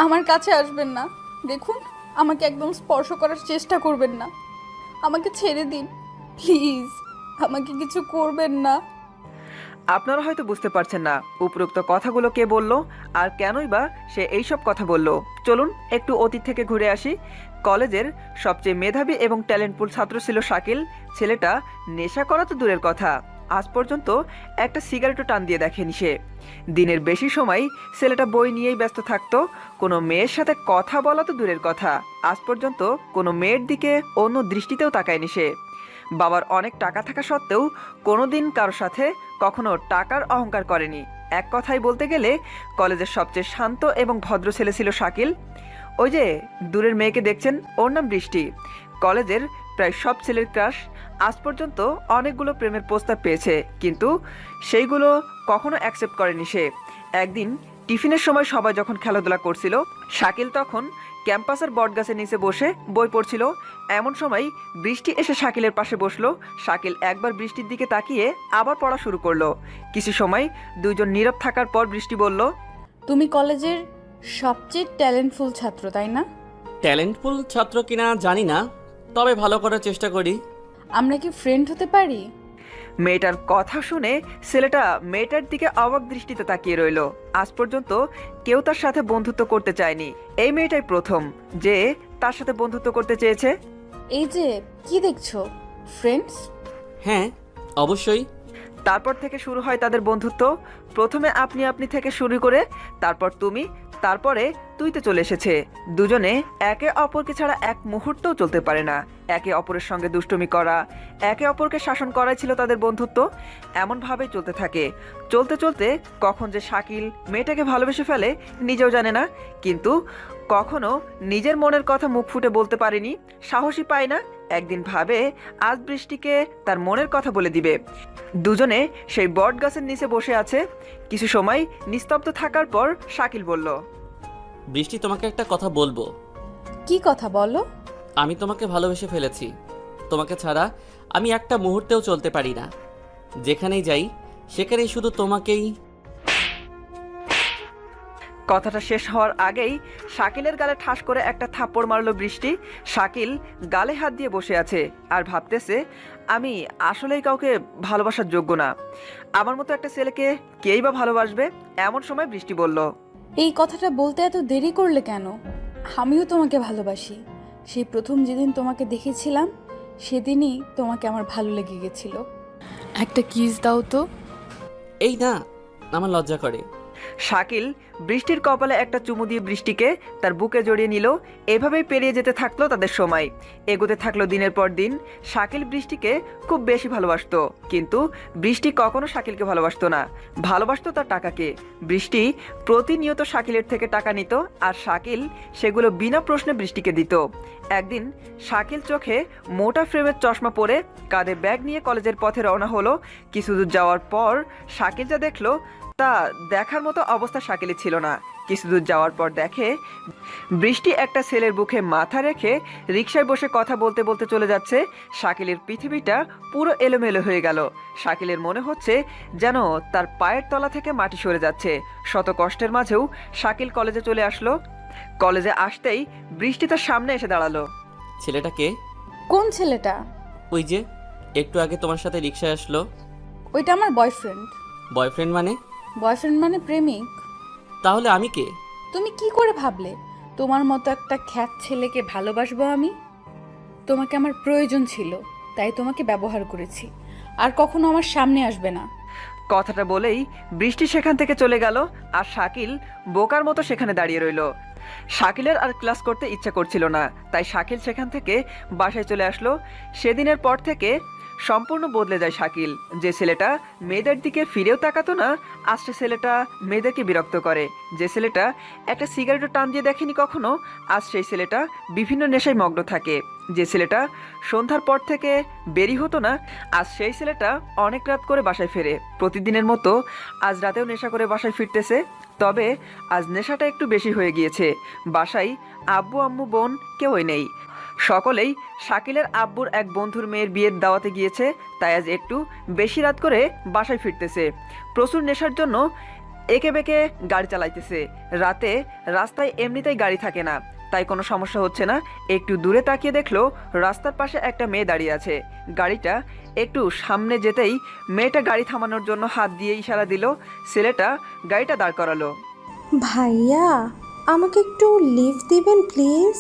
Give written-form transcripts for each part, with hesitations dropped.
আমার কাছে আসবেন না। দেখুন, আমাকে একদম স্পর্শ করার চেষ্টা করবেন না। আমাকে ছেড়ে দিন প্লিজ। আমাকে কিছু করবেন না। আপনারা হয়তো বুঝতে পারছেন না উপরোক্ত কথাগুলো কে বলল আর কেনই বা সে এইসব কথা বলল। চলুন একটু অতীত থেকে ঘুরে আসি। কলেজের সবচেয়ে মেধাবী এবং ট্যালেন্টফুল ছাত্র ছিল শাকিল। ছেলেটা নেশা করা তো দূরের কথা, আজ পর্যন্ত একটা সিগারেটও টান দিয়ে দেখেনি সে। দিনের বেশি সময় ছেলেটা বই নিয়েই ব্যস্ত থাকতো। কোনো মেয়ের সাথে কথা বলা তো দূরের কথা, আজ পর্যন্ত কোনো মেয়ের দিকে অন্য দৃষ্টিতেও তাকায়নি সে। বাবার অনেক টাকা থাকা সত্ত্বেও কোনোদিন কারো সাথে কখনো টাকার অহংকার করেনি। এক কথায় বলতে গেলে কলেজের সবচেয়ে শান্ত এবং ভদ্র ছেলে ছিল শাকিল। ওই যে দূরের মেয়েকে দেখছেন, ওর নাম বৃষ্টি। কলেজের প্রায় সব ছেলের ক্রাশ। আজ পর্যন্ত অনেকগুলো প্রেমের প্রস্তাব পেয়েছে, কিন্তু সেইগুলো কখনো অ্যাকসেপ্ট করেনি সে। একদিন টিফিনের সময় সবাই যখন খেলাধুলা করছিল, শাকিল তখন ক্যাম্পাসের বটগাছের নিচে বসে বই পড়ছিল। এমন সময় বৃষ্টি এসে শাকিলের পাশে বসলো। শাকিল একবার বৃষ্টির দিকে তাকিয়ে আবার পড়া শুরু করলো। কিছু সময় দুইজন নীরব থাকার পর বৃষ্টি বলল, তুমি কলেজের সবচেয়ে ট্যালেন্টফুল ছাত্র, তাই না? ট্যালেন্টফুল ছাত্র কিনা জানি না, তবে ভালো করার চেষ্টা করি। আমরা কি ফ্রেন্ড হতে পারি? মেয়েটার কথা শুনে ছেলেটা মেয়েটার দিকে অবাক দৃষ্টিতে তাকিয়ে রইল। আজ পর্যন্ত কেউ তার সাথে বন্ধুত্ব করতে চায়নি, এই মেয়েটাই প্রথম যে তার সাথে বন্ধুত্ব করতে চেয়েছে। এই যে কি দেখছো, ফ্রেন্ডস? হ্যাঁ, অবশ্যই। তারপর থেকে শুরু হয় তাদের বন্ধুত্ব। প্রথমে আপনি আপনি থেকে শুরু করে তারপর তুমি, তারপরে তুইতে চলে এসেছে। দুজনে একে অপরকে ছাড়া এক মুহূর্তও চলতে পারে না। একে অপরের সঙ্গে দুষ্টুমি করা, একে অপরকে শাসন করাই ছিল তাদের বন্ধুত্ব। এমনভাবেই চলতে থাকে। চলতে চলতে কখন যে শাকিল মেয়েটাকে ভালোবেসে ফেলে নিজেও জানে না, কিন্তু কখনো নিজের মনের কথা মুখ ফুটে বলতে পারেনি, সাহসী পায় না। একদিন ভাবে আজ বৃষ্টিকে তার মনের কথা বলে দিবে। দুজনে সেই বট গাছের নিচে বসে আছে। কিছু সময় নিস্তব্ধ থাকার পর শাকিল বলল, বৃষ্টি, তোমাকে একটা কথা বলবো। কি কথা বলো? আমি তোমাকে ভালোবেসে ফেলেছি। তোমাকে ছাড়া আমি একটা মুহূর্তেও চলতে পারি না। যেখানেই যাই সেখানেই শুধু তোমাকেই। কথাটা শেষ হওয়ার আগেই শাকিলের গালে ঠাস করে একটা থাপ্পড় মারল বৃষ্টি। শাকিল গালে হাত দিয়ে বসে আছে আর ভাবতেছে, আমি আসলেই কাউকে ভালোবাসার যোগ্য না। আমার মতো একটা ছেলেকে কেই বা ভালোবাসবে। এমন সময় বৃষ্টি বলল, এই কথাটা বলতে এত দেরি করলে কেন? আমিও তোমাকে ভালোবাসি। সেই প্রথম যেদিন তোমাকে দেখেছিলাম সেদিনই তোমাকে আমার ভালো লেগে গেছিল। একটা কিস দাও তো। এই না, আমার লজ্জা করে। শাকিল বৃষ্টির কপালে একটা চুমু দিয়ে বৃষ্টিকে তার বুকে জড়িয়ে নিল। এভাবেই পেরিয়ে যেতে থাকলো তাদের সময়। এগোতে থাকলো দিনের পর দিন। শাকিল বৃষ্টিকে খুব বেশি ভালোবাসতো, কিন্তু বৃষ্টি কখনো শাকিলকে ভালোবাসতো না, ভালোবাসতো তার টাকাকে। বৃষ্টি প্রতিনিয়ত শাকিলের থেকে টাকা নিত আর শাকিল সেগুলো বিনা প্রশ্নে বৃষ্টিকে দিত। একদিন শাকিল চোখে মোটা ফ্রেমের চশমা পরে কাঁধে ব্যাগ নিয়ে কলেজের পথে রওনা হলো। কিছু দূর যাওয়ার পর শাকিল যা দেখলো তা দেখার মতো অবস্থা শাকিলের ছিল না। কিছু দূর যাওয়ার পর দেখে বৃষ্টি একটা ছেলের বুকে মাথা রেখে রিকশায় বসে কথা বলতে বলতে চলে যাচ্ছে। শাকিলের পৃথিবীটা পুরো এলোমেলো হয়ে গেল। শাকিলের মনে হচ্ছে যেন তার পায়ের তলা থেকে মাটি সরে যাচ্ছে। শত কষ্টের মাঝেও শাকিল কলেজে চলে আসলো। কলেজে আসতেই বৃষ্টি তার সামনে এসে দাঁড়ালো। ছেলেটাকে? কোন ছেলেটা? ওই যে একটু আগে তোমার সাথে রিকশায় আসলো। ওইটা আমার বয়ফ্রেন্ড। বয়ফ্রেন্ড মানে? বয়ফ্রেন্ড মানে প্রেমিক। তাহলে আমি কে? তুমি কি করে ভাবলে তোমার মতো একটা খ্যাত ছেলেকে ভালোবাসবো আমি? তোমাকে আমার প্রয়োজন ছিল, তাই তোমাকে ব্যবহার করেছি। আর কখনো আমার সামনে আসবে না। কথাটা বলেই বৃষ্টি সেখান থেকে চলে গেল আর শাকিল বোকার মতো সেখানে দাঁড়িয়ে রইল। শাকিলের আর ক্লাস করতে ইচ্ছা করছিল না, তাই শাকিল সেখান থেকে বাসায় চলে আসলো। সেদিনের পর থেকে সম্পূর্ণ বদলে যায় শাকিল। যে ছেলেটা মেয়েদের দিকে ফিরেও তাকাতো না, আজ সে ছেলেটা মেয়েদেরকে বিরক্ত করে। যে ছেলেটা একটা সিগারেটও টান দিয়ে দেখেনি কখনো, আজ সেই ছেলেটা বিভিন্ন নেশায় মগ্ন থাকে। যে ছেলেটা সন্ধ্যার পর থেকে বেরি হতো না, আজ সেই ছেলেটা অনেক রাত করে বাসায় ফেরে। প্রতিদিনের মতো আজ রাতেও নেশা করে বাসায় ফিরতেছে, তবে আজ নেশাটা একটু বেশি হয়ে গিয়েছে। বাসায় আব্বু আম্মু বোন কেউই নেই। সকলেই শাকিলের আব্বুর এক বন্ধুর মেয়ের বিয়ের দাওয়াতে গিয়েছে, তাই আজ একটু বেশি রাত করে বাসায় ফিরতেছে। প্রচুর নেশার জন্য একে বেঁকে গাড়ি চালাইতেছে। রাতে রাস্তায় এমনিতেই গাড়ি থাকে না, তাই কোনো সমস্যা হচ্ছে না। একটু দূরে তাকিয়ে দেখলো রাস্তার পাশে একটা মেয়ে দাঁড়িয়ে আছে। গাড়িটা একটু সামনে যেতেই মেয়েটা গাড়ি থামানোর জন্য হাত দিয়ে ইশারা দিল। ছেলেটা গাড়িটা দাঁড় করালো। ভাইয়া, আমাকে একটু লিফট দিবেন প্লিজ?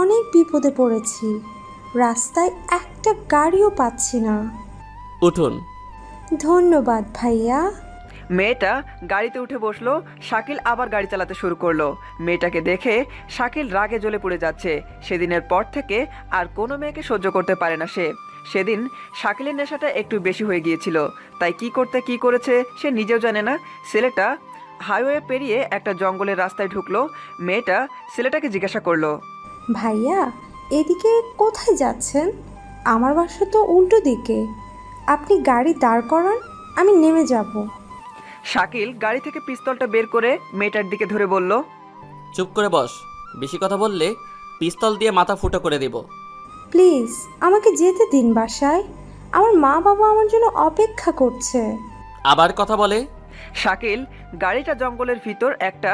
অনেক বিপদে পড়েছি, রাস্তায় একটা গাড়িও পাচ্ছি না। উঠুন। ধন্যবাদ ভাইয়া। মেয়েটা গাড়িতে উঠে বসলো। শাকিল আবার গাড়ি চালাতে শুরু করলো। মেয়েটাকে দেখে শাকিল রাগে জ্বলে পড়ে যাচ্ছে। সেদিনের পর থেকে আর কোনো মেয়েকে সহ্য করতে পারে না সে। সেদিন শাকিলের নেশাটা একটু বেশি হয়ে গিয়েছিল, তাই কি করেছে সে নিজেও জানে না। ছেলেটা হাইওয়ে পেরিয়ে একটা জঙ্গলের রাস্তায় ঢুকলো। মেয়েটা ছেলেটাকে জিজ্ঞাসা করলো, ভাইয়া, এদিকে কোথায় যাচ্ছেন? আমার বাসা তো উল্টো দিকে। আপনি গাড়ি দাঁড় করান, আমি নেমে যাব। শাকিল গাড়ি থেকে পিস্তলটা বের করে মেয়েটার দিকে ধরে বলল, চুপ করে বস, বেশি কথা বললে পিস্তল দিয়ে মাথা ফুটো করে দেব। প্লিজ আমাকে যেতে দিন বাসায়। আমার মা বাবা আমার জন্য অপেক্ষা করছে। আবার কথা বলে। শাকিল গাড়িটা জঙ্গলের ভিতর একটা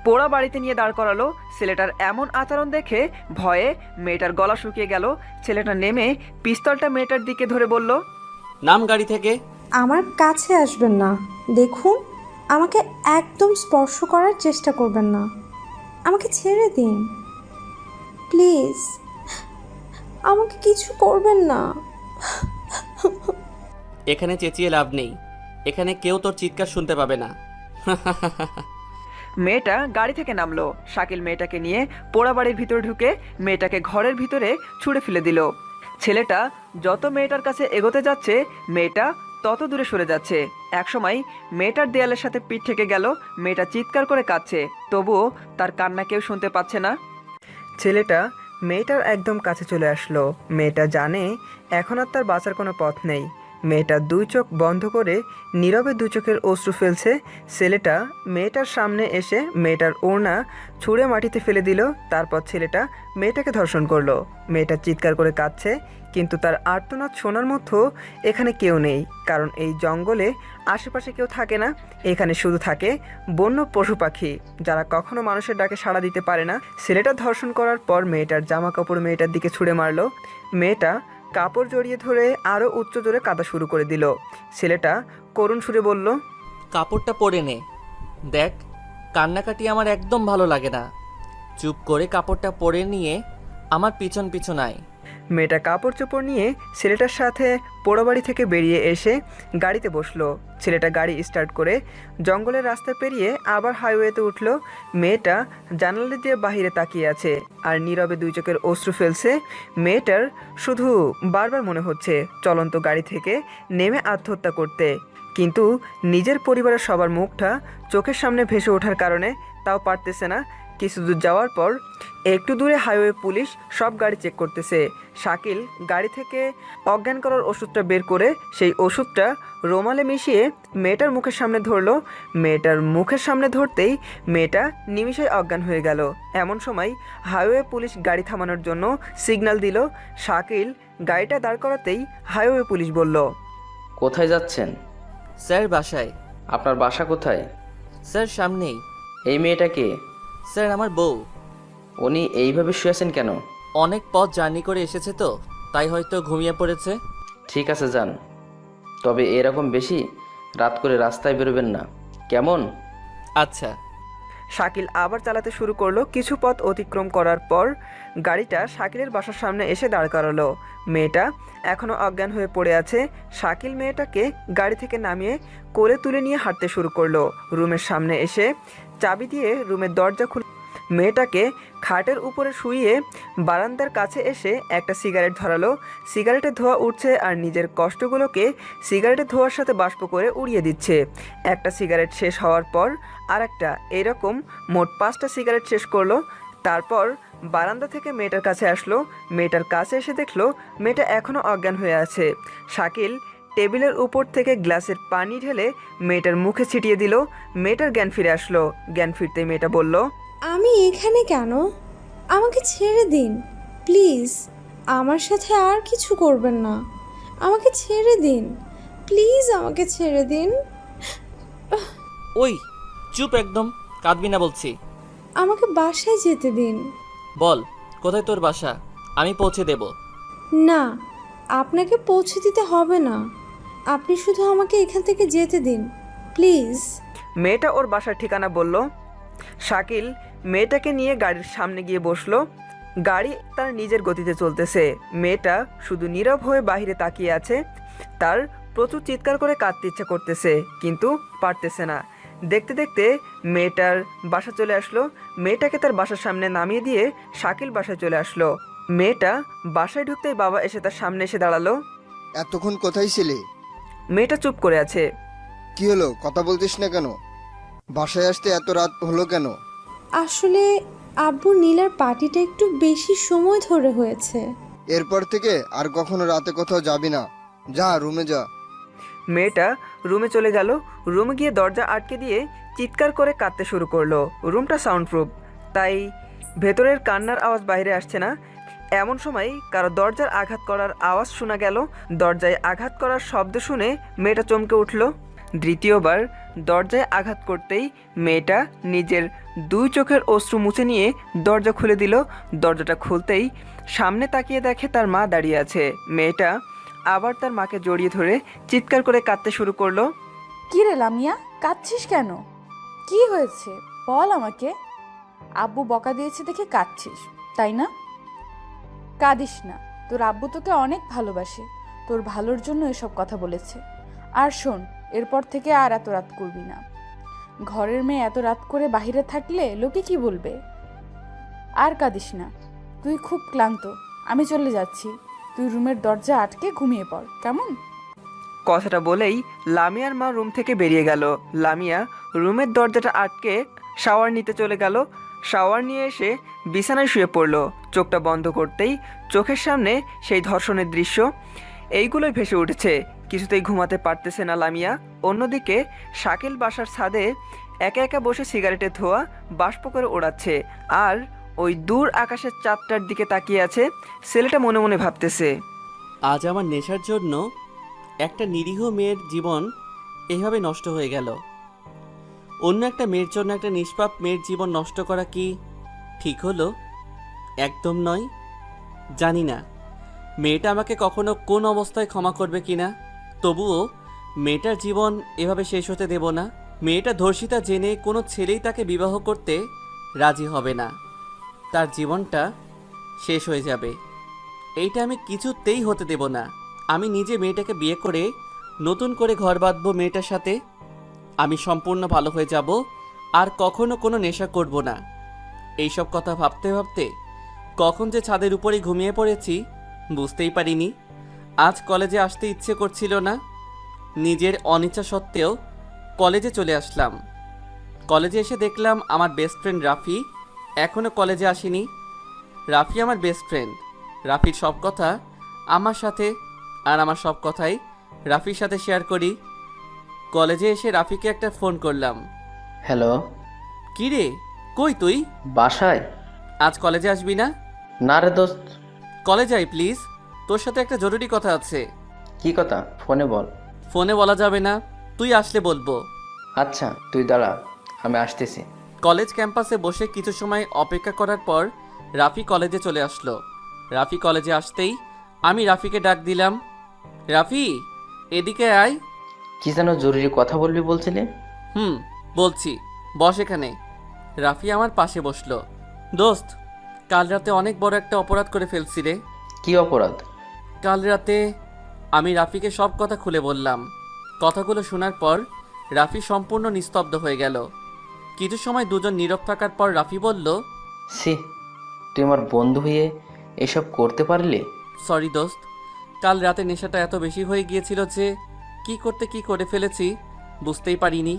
পোড়া বাড়িতে নিয়ে দাঁড় করালো। ছেলেটার এমন আচরণ দেখে ভয়ে মেয়েটার গলা শুকিয়ে গেল। ছেলেটা নেমে পিস্তলটা মেয়েটার দিকে ধরে বলল, নাম গাড়ি থেকে। আমার কাছে আসবেন না। দেখুন, আমাকে একদম স্পর্শ করার চেষ্টা করবেন না। আমাকে ছেড়ে দিন প্লিজ। আমাকে কিছু করবেন না। এখানে চেঁচিয়ে লাভ নেই, এখানে কেউ তোর চিৎকার শুনতে পাবে না। মেয়েটা গাড়ি থেকে নামলো। শাকিল মেয়েটাকে নিয়ে পোড়া বাড়ির ভিতরে ঢুকে মেয়েটাকে ঘরের ভিতরে ছুঁড়ে ফেলে দিল। ছেলেটা যত মেয়েটার কাছে এগোতে যাচ্ছে মেয়েটা তত দূরে সরে যাচ্ছে। একসময় মেয়েটার দেয়ালের সাথে পিঠ থেকে গেল। মেয়েটা চিৎকার করে কাঁদছে, তবুও তার কান্না কেউ শুনতে পাচ্ছে না। ছেলেটা মেয়েটার একদম কাছে চলে আসলো। মেয়েটা জানে এখন আর তার বাঁচার কোনো পথ নেই। মেয়েটা দুই চোখ বন্ধ করে নীরবে দু চোখের অশ্রু ফেলছে। ছেলেটা মেয়েটার সামনে এসে মেয়েটার ওড়না ছুঁড়ে মাটিতে ফেলে দিল। তারপর ছেলেটা মেয়েটাকে ধর্ষণ করলো। মেয়েটা চিৎকার করে কাঁদছে, কিন্তু তার আর্তনাদ শোনার মতো এখানে কেউ নেই, কারণ এই জঙ্গলে আশেপাশে কেউ থাকে না। এখানে শুধু থাকে বন্য পশু পাখি, যারা কখনো মানুষের ডাকে সাড়া দিতে পারে না। ছেলেটা ধর্ষণ করার পর মেয়েটার জামা কাপড় মেয়েটার দিকে ছুঁড়ে মারলো। মেয়েটা কাপড় জড়িয়ে ধরে আরও উচ্চ জোরে কাঁদা শুরু করে দিল। ছেলেটা করুণ সুরে বলল, কাপড়টা পরে নে। দেখ, কান্নাকাটি আমার একদম ভালো লাগে না। চুপ করে কাপড়টা পরে নিয়ে আমার পিছন পিছন আয়। মেয়েটা কাপড় চোপড় নিয়ে ছেলেটার সাথে পোড়াবাড়ি থেকে বেরিয়ে এসে গাড়িতে বসলো। ছেলেটা গাড়ি স্টার্ট করে জঙ্গলের রাস্তা পেরিয়ে আবার হাইওয়েতে উঠলো। মেয়েটা জানালা দিয়ে বাহিরে তাকিয়ে আছে আর নীরবে দুই চোখের অশ্রু ফেলছে। মেয়েটার শুধু বারবার মনে হচ্ছে চলন্ত গাড়ি থেকে নেমে আত্মহত্যা করতে, কিন্তু নিজের পরিবারের সবার মুখটা চোখের সামনে ভেসে ওঠার কারণে তাও পারতেছে না। কিছু দূর যাওয়ার পর একটু দূরে হাইওয়ে পুলিশ সব গাড়ি চেক করতেছে। শাকিল গাড়ি থেকে অজ্ঞান করার ওষুধটা বের করে সেই ওষুধটা রোমালে মিশিয়ে মেয়েটার মুখের সামনে ধরলো। মেয়েটার মুখের সামনে ধরতেই মেয়েটা নিমিষেই অজ্ঞান হয়ে গেল। এমন সময় হাইওয়ে পুলিশ গাড়ি থামানোর জন্য সিগন্যাল দিল। শাকিল গাড়িটা দাঁড় করাতেই হাইওয়ে পুলিশ বলল, কোথায় যাচ্ছেন? স্যার বাসায়। আপনার বাসা কোথায়? স্যার সামনেই। এই মেয়েটাকে? স্যার আমার বউ। উনি এইভাবে শুয়েছেন কেন? অনেক পথ জার্নি করে এসেছে তো, তাই হয়তো ঘুমিয়ে পড়েছে। ঠিক আছে, যান। তবে এরকম বেশি রাত করে রাস্তায় বেরোবেন না, কেমন? আচ্ছা। শাকিল আবার চালাতে শুরু করলো। কিছু পথ অতিক্রম করার পর গাড়িটা শাকিলের বাসার সামনে এসে দাঁড় করালো। মেয়েটা এখনও অজ্ঞান হয়ে পড়ে আছে। শাকিল মেয়েটাকে গাড়ি থেকে নামিয়ে কোলে তুলে নিয়ে হাঁটতে শুরু করলো। রুমের সামনে এসে চাবি দিয়ে রুমের দরজা খুলে মেয়েটাকে খাটের উপরে শুইয়ে বারান্দার কাছে এসে একটা সিগারেট ধরালো। সিগারেটের ধোঁয়া উঠছে আর নিজের কষ্টগুলোকে সিগারেটের ধোঁয়ার সাথে বাষ্প করে উড়িয়ে দিচ্ছে। একটা সিগারেট শেষ হওয়ার পর আর একটা, এরকম মোট 5টা সিগারেট শেষ করলো। তারপর বারান্দা থেকে মেয়েটার কাছে আসলো। মেয়েটার কাছে এসে দেখলো মেয়েটা এখনও অজ্ঞান হয়ে আছে। শাকিল টেবিলের উপর থেকে গ্লাসের পানি ঢেলে মেয়েটার মুখে ছিটিয়ে দিল। মেয়েটার জ্ঞান ফিরে আসলো। জ্ঞান ফিরতে মেয়েটা বলল, আমি এখানে কেন? আমাকে ছেড়ে দিন প্লিজ। আমার সাথে আর কিছু করবেন না। আমাকে ছেড়ে দিন প্লিজ, আমাকে ছেড়ে দিন। ওই চুপ একদম, কাঁদবি না বলছি। আমাকে বাসায় যেতে দিন। বল কোথায় তোর বাসা, আমি পৌঁছে দেব। না, আপনাকে পৌঁছে দিতে হবে না। আপনি শুধু আমাকে এখান থেকে যেতে দিন প্লিজ। মেয়েটা ওর বাসার ঠিকানা বলল। শাকিল মেয়েটাকে নিয়ে গাড়ির সামনে গিয়ে বসলো। গাড়ি তার নিজের গতিতে চলতেছে। মেয়েটা শুধু নীরব হয়ে বাইরে তাকিয়ে আছে। তার প্রচুর চিৎকার করে কাঁদতে ইচ্ছা করতেছে, কিন্তু পারতেছে না। দেখতে দেখতে মেয়েটার বাসা চলে আসলো। মেয়েটাকে তার বাসার সামনে নামিয়ে দিয়ে শাকিল বাসায় চলে আসলো। মেয়েটা বাসায় ঢুকতেই বাবা এসে তার সামনে এসে দাঁড়ালো। এতক্ষণ কোথায় ছিলে? মেয়েটা চুপ করে আছে। কি হলো, কথা বলতিস না কেন? বাসায় আসতে এত রাত হলো কেন? আসলে আব্বু নীলার পার্টিটা একটু বেশি সময় ধরে হয়েছে। এরপর থেকে আর কখনো রাতে কোথাও যাবি না, যা রুমে যা। মেয়েটা রুমে চলে গেল। রুমে গিয়ে দরজা আটকে দিয়ে চিৎকার করে কাঁদতে শুরু করলো। রুমটা সাউন্ডপ্রুফ, তাই ভেতরের কান্নার আওয়াজ বাইরে আসছে না। এমন সময় কারো দরজার আঘাত করার আওয়াজ শোনা গেল। দরজায় আঘাত করার শব্দ শুনে মেয়েটা চমকে উঠল। দ্বিতীয়বার দরজায় আঘাত করতেই মেয়েটা নিজের দুই চোখের অশ্রু মুছে নিয়ে দরজা খুলে দিল। দরজাটা খুলতেই সামনে তাকিয়ে দেখে তার মা দাঁড়িয়ে আছে। মেয়েটা আবার তার মাকে জড়িয়ে ধরে চিৎকার করে কাঁদতে শুরু করলো। কি রে লামিয়া, কাঁদছিস কেন? কি হয়েছে বল আমাকে। আব্বু বকা দিয়েছে দেখে কাঁদছিস, তাই না? কাঁদিস না, তোর আব্বু তোকে অনেক ভালোবাসে, তোর ভালোর জন্য এসব কথা বলেছে। আর শোন, এরপর থেকে আর এত রাত করবি না। ঘরের মেয়ে এত রাত করে বাইরে থাকলে লোকে কি বলবে? আর কাঁদিস না, তুই খুব ক্লান্ত, আমি চলে যাচ্ছি। তুই রুমের দরজা আটকে ঘুমিয়ে পড়, কেমন? কথাটা বলেই লামিয়ার মা রুম থেকে বেরিয়ে গেল। লামিয়া রুমের দরজাটা আটকে শাওয়ার নিতে চলে গেল। শাওয়ার নিয়ে এসে বিছানায় শুয়ে পড়ল। চোখটা বন্ধ করতেই চোখের সামনে সেই ধর্ষণের দৃশ্য এইগুলোই ভেসে উঠেছে। কিছুতেই ঘুমাতে পারতেছে না লামিয়া। অন্যদিকে শাকিল বাসার ছাদে একা একা বসে সিগারেটের ধোঁয়া বাষ্প করে ওড়াচ্ছে আর ওই দূর আকাশের চাঁদটার দিকে তাকিয়ে আছে। ছেলেটা মনে মনে ভাবতেছে, আজ আমার নেশার জন্য একটা নিরীহ মেয়ের জীবন এভাবে নষ্ট হয়ে গেল। অন্য একটা মেয়ের জন্য একটা নিষ্পাপ মেয়ের জীবন নষ্ট করা কি ঠিক হলো? একদম নয়। জানি না মেয়েটা আমাকে কখনো কোন অবস্থায় ক্ষমা করবে কিনা, তবুও মেয়েটার জীবন এভাবে শেষ হতে দেব না। মেয়েটা ধর্ষিতা জেনে কোনো ছেলেই তাকে বিবাহ করতে রাজি হবে না, তার জীবনটা শেষ হয়ে যাবে। এইটা আমি কিছুতেই হতে দেব না। আমি নিজে মেয়েটাকে বিয়ে করে নতুন করে ঘর বাঁধবো মেয়েটার সাথে। আমি সম্পূর্ণ ভালো হয়ে যাব, আর কখনো কোনো নেশা করব না। এইসব কথা ভাবতে ভাবতে কখন যে ছাদের উপরেই ঘুমিয়ে পড়েছি বুঝতেই পারিনি। আজ কলেজে আসতে ইচ্ছে করছিল না, নিজের অনিচ্ছা সত্ত্বেও কলেজে চলে আসলাম। কলেজে এসে দেখলাম আমার বেস্ট ফ্রেন্ড রাফি এখনও কলেজে আসেনি। রাফি আমার বেস্ট ফ্রেন্ড। রাফির সব কথা আমার সাথে, আর আমার সব কথাই রাফির সাথে শেয়ার করি। কলেজে এসে রাফিকে একটা ফোন করলাম। হ্যালো। কি রে, কই তুই? বাসায়? আজ কলেজে আসবি না? না রে দোস্ত। কলেজে আয় প্লিজ, তোর সাথে একটা জরুরি কথা আছে। কি কথা? ফোনে বল। ফোনে বলা যাবে না, তুই আসলে বলবো। আচ্ছা তুই দাঁড়া, আমি আসতেছি। কলেজ ক্যাম্পাসে বসে কিছু সময় অপেক্ষা করার পর রাফি কলেজে চলে আসলো। রাফি কলেজে আসতেই আমি রাফিকে ডাক দিলাম, রাফি এদিকে আয়। কি যেন জরুরি কথা বলবি বলছিলি? বলছি, বস এখানে। রাফি আমার পাশে বসলো। দোস্ত, কাল রাতে অনেক বড় একটা অপরাধ করে ফেলছি রে। কি অপরাধ? কাল রাতে আমি রাফিকে সব কথা খুলে বললাম। কথাগুলো শোনার পর রাফি সম্পূর্ণ নিস্তব্ধ হয়ে গেল। কিছু সময় দুজন নীরব থাকার পর রাফি বলল, সি, তুই আমার বন্ধু হয়ে এসব করতে পারলি? সরি দোস্ত, কাল রাতে নেশাটা এত বেশি হয়ে গিয়েছিল যে কি করতে কি করে ফেলেছি বুঝতেই পারিনি।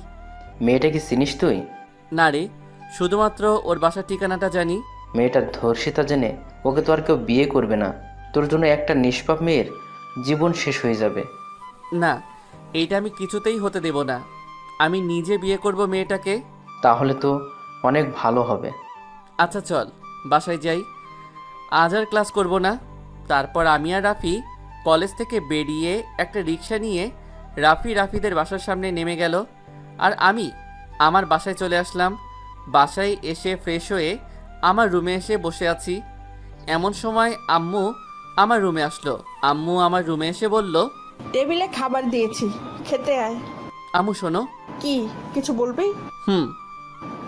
মেয়েটা কি চিনিস তুই? না রে, শুধুমাত্র ওর বাসার ঠিকানাটা জানি। মেয়েটা ধর্ষিতা জেনে ওকে তো আর কেউ বিয়ে করবে না। তোর জন্য একটা নিষ্পাপ মেয়ের জীবন শেষ হয়ে যাবে। না, এইটা আমি কিছুতেই হতে দেব না। আমি নিজে বিয়ে করব মেয়েটাকে। তাহলে তো অনেক ভালো হবে। আচ্ছা চল বাসায় যাই, আজ আর ক্লাস করব না। তারপর আমি আর রাফি কলেজ থেকে বেরিয়ে একটা রিক্সা নিয়ে রাফিদের বাসার সামনে নেমে গেল। আর আমি আমার বাসায় চলে আসলাম। বাসায় এসে ফ্রেশ হয়ে আমার রুমে এসে বসে আছি। এমন সময় আম্মু আমার রুমে আসলো। আম্মু আমার রুমে এসে বলল, টেবিলে খাবার দিয়েছি, খেতে আয়। আম্মু শোনো। কি কিছু বলবি? হুম।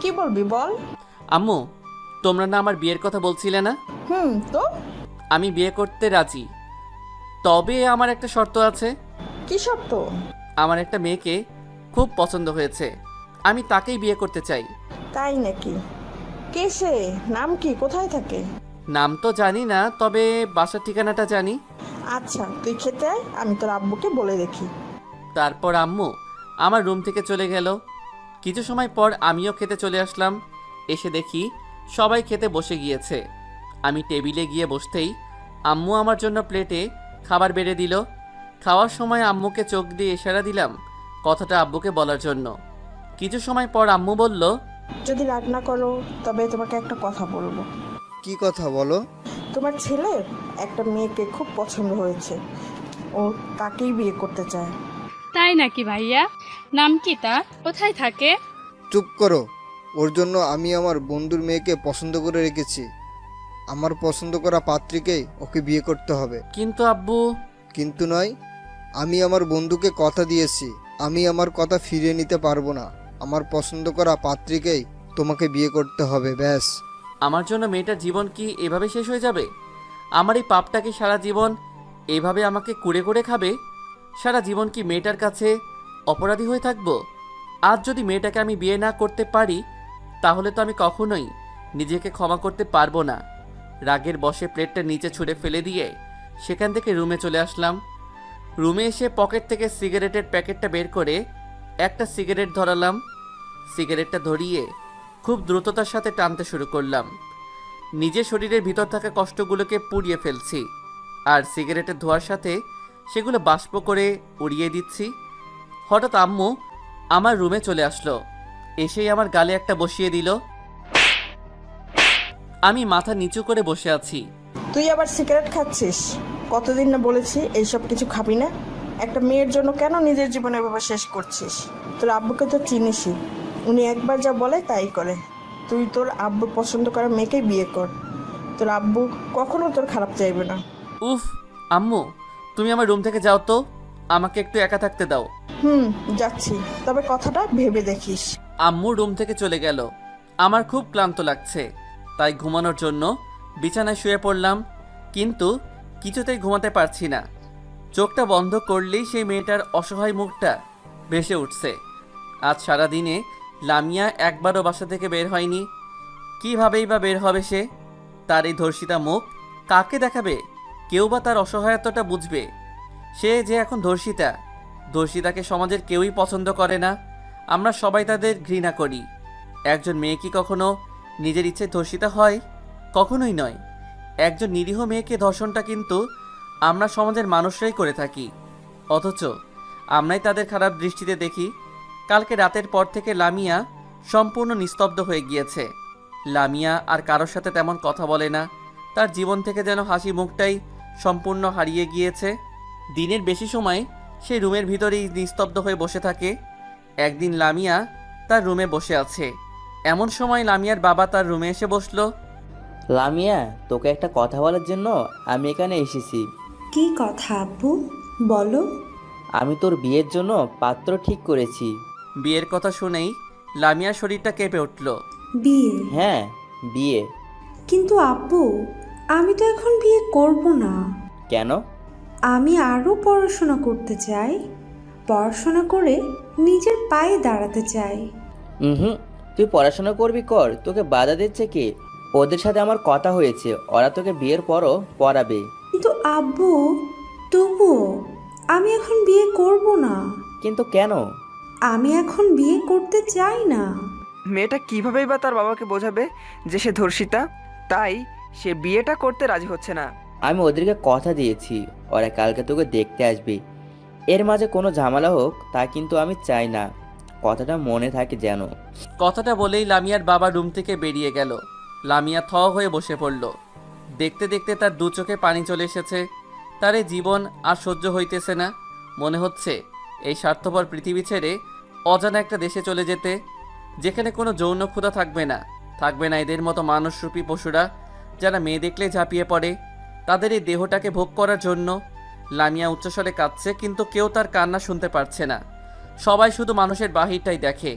কি বলবি বল। আম্মু, তোমরা না আমার বিয়ের কথা বলছিলে না? তো আমি বিয়ে করতে রাজি, তবে আমার একটা শর্ত আছে। কি শর্ত? আমার একটা মেয়েকে খুব পছন্দ হয়েছে, আমি তাকেই বিয়ে করতে চাই। তাই নাকি? কে সে? নাম কি? কোথায় থাকে? নাম তো জানি না, তবে বাসার ঠিকানাটা জানি। আচ্ছা, তুই খেতে আয়, আমি তোর আব্বুকে বলে দেখি। তারপর আম্মু আমার রুম থেকে চলে গেল। কিছু সময় পর আমিও খেতে চলে আসলাম। এসে দেখি সবাই খেতে বসে গিয়েছে। আমি টেবিলে গিয়ে বসতেই আম্মু আমার জন্য প্লেটে খাবার বেড়ে দিল। খাওয়ার সময় আম্মুকে চোখ দিয়ে ইশারা দিলাম কথাটা আব্বুকে বলার জন্য। কিছু সময় পর আম্মু বলল, যদি রাগ না করো তবে তোমাকে একটা কথা বলবো। কি কথা বলো? তোমার ছেলের একটা মেয়েকে খুব পছন্দ হয়েছে, ও তাকেই বিয়ে করতে চায়। তাই নাকি ভাইয়া? নাম কি তার? কোথায় থাকে? চুপ করো। ওর জন্য আমি আমার বন্ধুর মেয়েকে পছন্দ করে রেখেছি। আমার পছন্দ করা পাত্রীকেই ওকে বিয়ে করতে হবে। কিন্তু আব্বু। কিন্তু নয়, আমি আমার বন্ধুকে কথা দিয়েছি, আমি আমার কথা ফিরিয়ে নিতে পারবো না। আমার পছন্দ করা পাত্রীকেই তোমাকে বিয়ে করতে হবে, ব্যাস। আমার জন্য মেয়েটার জীবন কি এভাবে শেষ হয়ে যাবে? আমার এই পাপটা কি সারা জীবন এভাবে আমাকে কুড়ে কুড়ে খাবে? সারা জীবন কি মেয়েটার কাছে অপরাধী হয়ে থাকব? আজ যদি মেয়েটাকে আমি বিয়ে না করতে পারি, তাহলে তো আমি কখনোই নিজেকে ক্ষমা করতে পারবো না। রাগের বশে প্লেটটা নিচে ছুঁড়ে ফেলে দিয়ে সেখান থেকে রুমে চলে আসলাম। রুমে এসে পকেট থেকে সিগারেটের প্যাকেটটা বের করে একটা সিগারেট ধরালাম। সিগারেটটা ধরিয়ে খুব দ্রুততার সাথে টানতে শুরু করলাম। নিজের শরীরের ভিতর থাকা কষ্টগুলোকে পুড়িয়ে ফেলছি, আর সিগারেটের ধোঁয়ার সাথে সেগুলো বাষ্প করে উড়িয়ে দিচ্ছি। হঠাৎ আম্মু আমার রুমে চলে আসলো। এসেই আমার গালে একটা বসিয়ে দিল। আমি মাথা নিচু করে বসে আছি। তুই আবার সিগারেট খাচ্ছিস? কতদিন না বলেছি এইসব কিছু খাবি না। একটা মেয়ের জন্য কেন নিজের জীবন এভাবে শেষ করছিস? তোর আব্বুকে তো চিনিসই, উনি একবার যা বলে তাই করে। তুই তোর আব্বু পছন্দ করা মেয়েকেই বিয়ে কর, তোর আব্বু কখনো তোর খারাপ চাইবে না। উফ আম্মু, তুমি আমার রুম থেকে যাও তো, আমাকে একটু একা থাকতে দাও। যাচ্ছি, তবে কথাটা ভেবে দেখিস। আম্মু রুম থেকে চলে গেল। আমার খুব ক্লান্ত লাগছে, তাই ঘুমানোর জন্য বিছানায় শুয়ে পড়লাম। কিন্তু কিছুতেই ঘুমাতে পারছি না। চোখটা বন্ধ করলেই সেই মেয়েটার অসহায় মুখটা ভেসে উঠছে। আজ সারাদিনে লামিয়া একবারও বাসা থেকে বের হয়নি। কীভাবেই বা বের হবে সে? তার এই ধর্ষিতা মুখ কাকে দেখাবে? কেউ বা তার অসহায়তাটা বুঝবে? সে যে এখন ধর্ষিতা, ধর্ষিতাকে সমাজের কেউই পছন্দ করে না। আমরা সবাই তাদের ঘৃণা করি। একজন মেয়ে কি কখনো নিজের ইচ্ছে ধর্ষিতা হয়? কখনোই নয়। একজন নিরীহ মেয়েকে ধর্ষণটা কিন্তু আমরা সমাজের মানুষরাই করে থাকি, অথচ আমরাই তাদের খারাপ দৃষ্টিতে দেখি। কালকে রাতের পর থেকে লামিয়া সম্পূর্ণ নিস্তব্ধ হয়ে গিয়েছে। লামিয়া আর কারোর সাথে তেমন কথা বলে না। তার জীবন থেকে যেন হাসি মুখটাই সম্পূর্ণ হারিয়ে গিয়েছে। দিনের বেশি সময় সে রুমের ভিতরেই নিস্তব্ধ হয়ে বসে থাকে। একদিন লামিয়া তার রুমে বসে আছে, এমন সময় লামিয়ার বাবা তার রুমে এসে বসলো। লামিয়া, তোকে একটা কথা বলার জন্য আমি এখানে এসেছি। কি কথা আব্বু, বলো। আমি তোর বিয়ের জন্য পাত্র ঠিক করেছি। বিয়ের কথা শুনেই লামিয়ার শরীরটা কেঁপে উঠল। বিয়ে? হ্যাঁ, বিয়ে। কিন্তু আব্বু, আমি তো এখন বিয়ে করব না। কেন? আমি আরও পড়াশোনা করতে চাই, পড়াশোনা করে নিজের পায়ে দাঁড়াতে চাই। হুম, তুই পড়াশোনা করবি কর, তোকে বাধা দিচ্ছে কে? ওদের সাথে আমার কথা হয়েছে, ওরা তোকে বিয়ের পরও পড়াবে। কিন্তু আব্বু, তবুও আমি এখন বিয়ে করব না। কিন্তু কেন? আমি এখন বিয়ে করতে চাই না। মেয়েটা কিভাবেই বা তার বাবাকে বোঝাবে যে সে ধর্ষিতা? তাই সে বিয়েটা করতে রাজি হচ্ছে না। আমি ওদেরকে কথা দিয়েছি, ওরা কালকে তোকে দেখতে আসবে। এর মাঝে কোনো ঝামেলা হোক তা কিন্তু আমি চাই না, কথাটা মনে থাকে যেন। কথাটা বলেই লামিয়ার বাবা রুম থেকে বেরিয়ে গেল। লামিয়া থ হয়ে বসে পড়ল। দেখতে দেখতে তার দু চোখে পানি চলে এসেছে। তার এই জীবন আর সহ্য হইতেছে না। মনে হচ্ছে এই স্বার্থপর পৃথিবী ছেড়ে অজানা একটা দেশে চলে যেতে। যেখানে কোনো যৌন ক্ষুধা থাকবে না, থাকবে না এদের মতো মানুষরূপী পশুরা যারা মেয়ে দেখলে ঝাঁপিয়ে পড়ে তাদের এই দেহটাকে ভোগ করার জন্য। লামিয়া উচ্চস্বরে কাঁদছে, কিন্তু কেউ তার কান্না শুনতে পারছে না। সবাই শুধু মানুষের বাহিরটাই দেখে,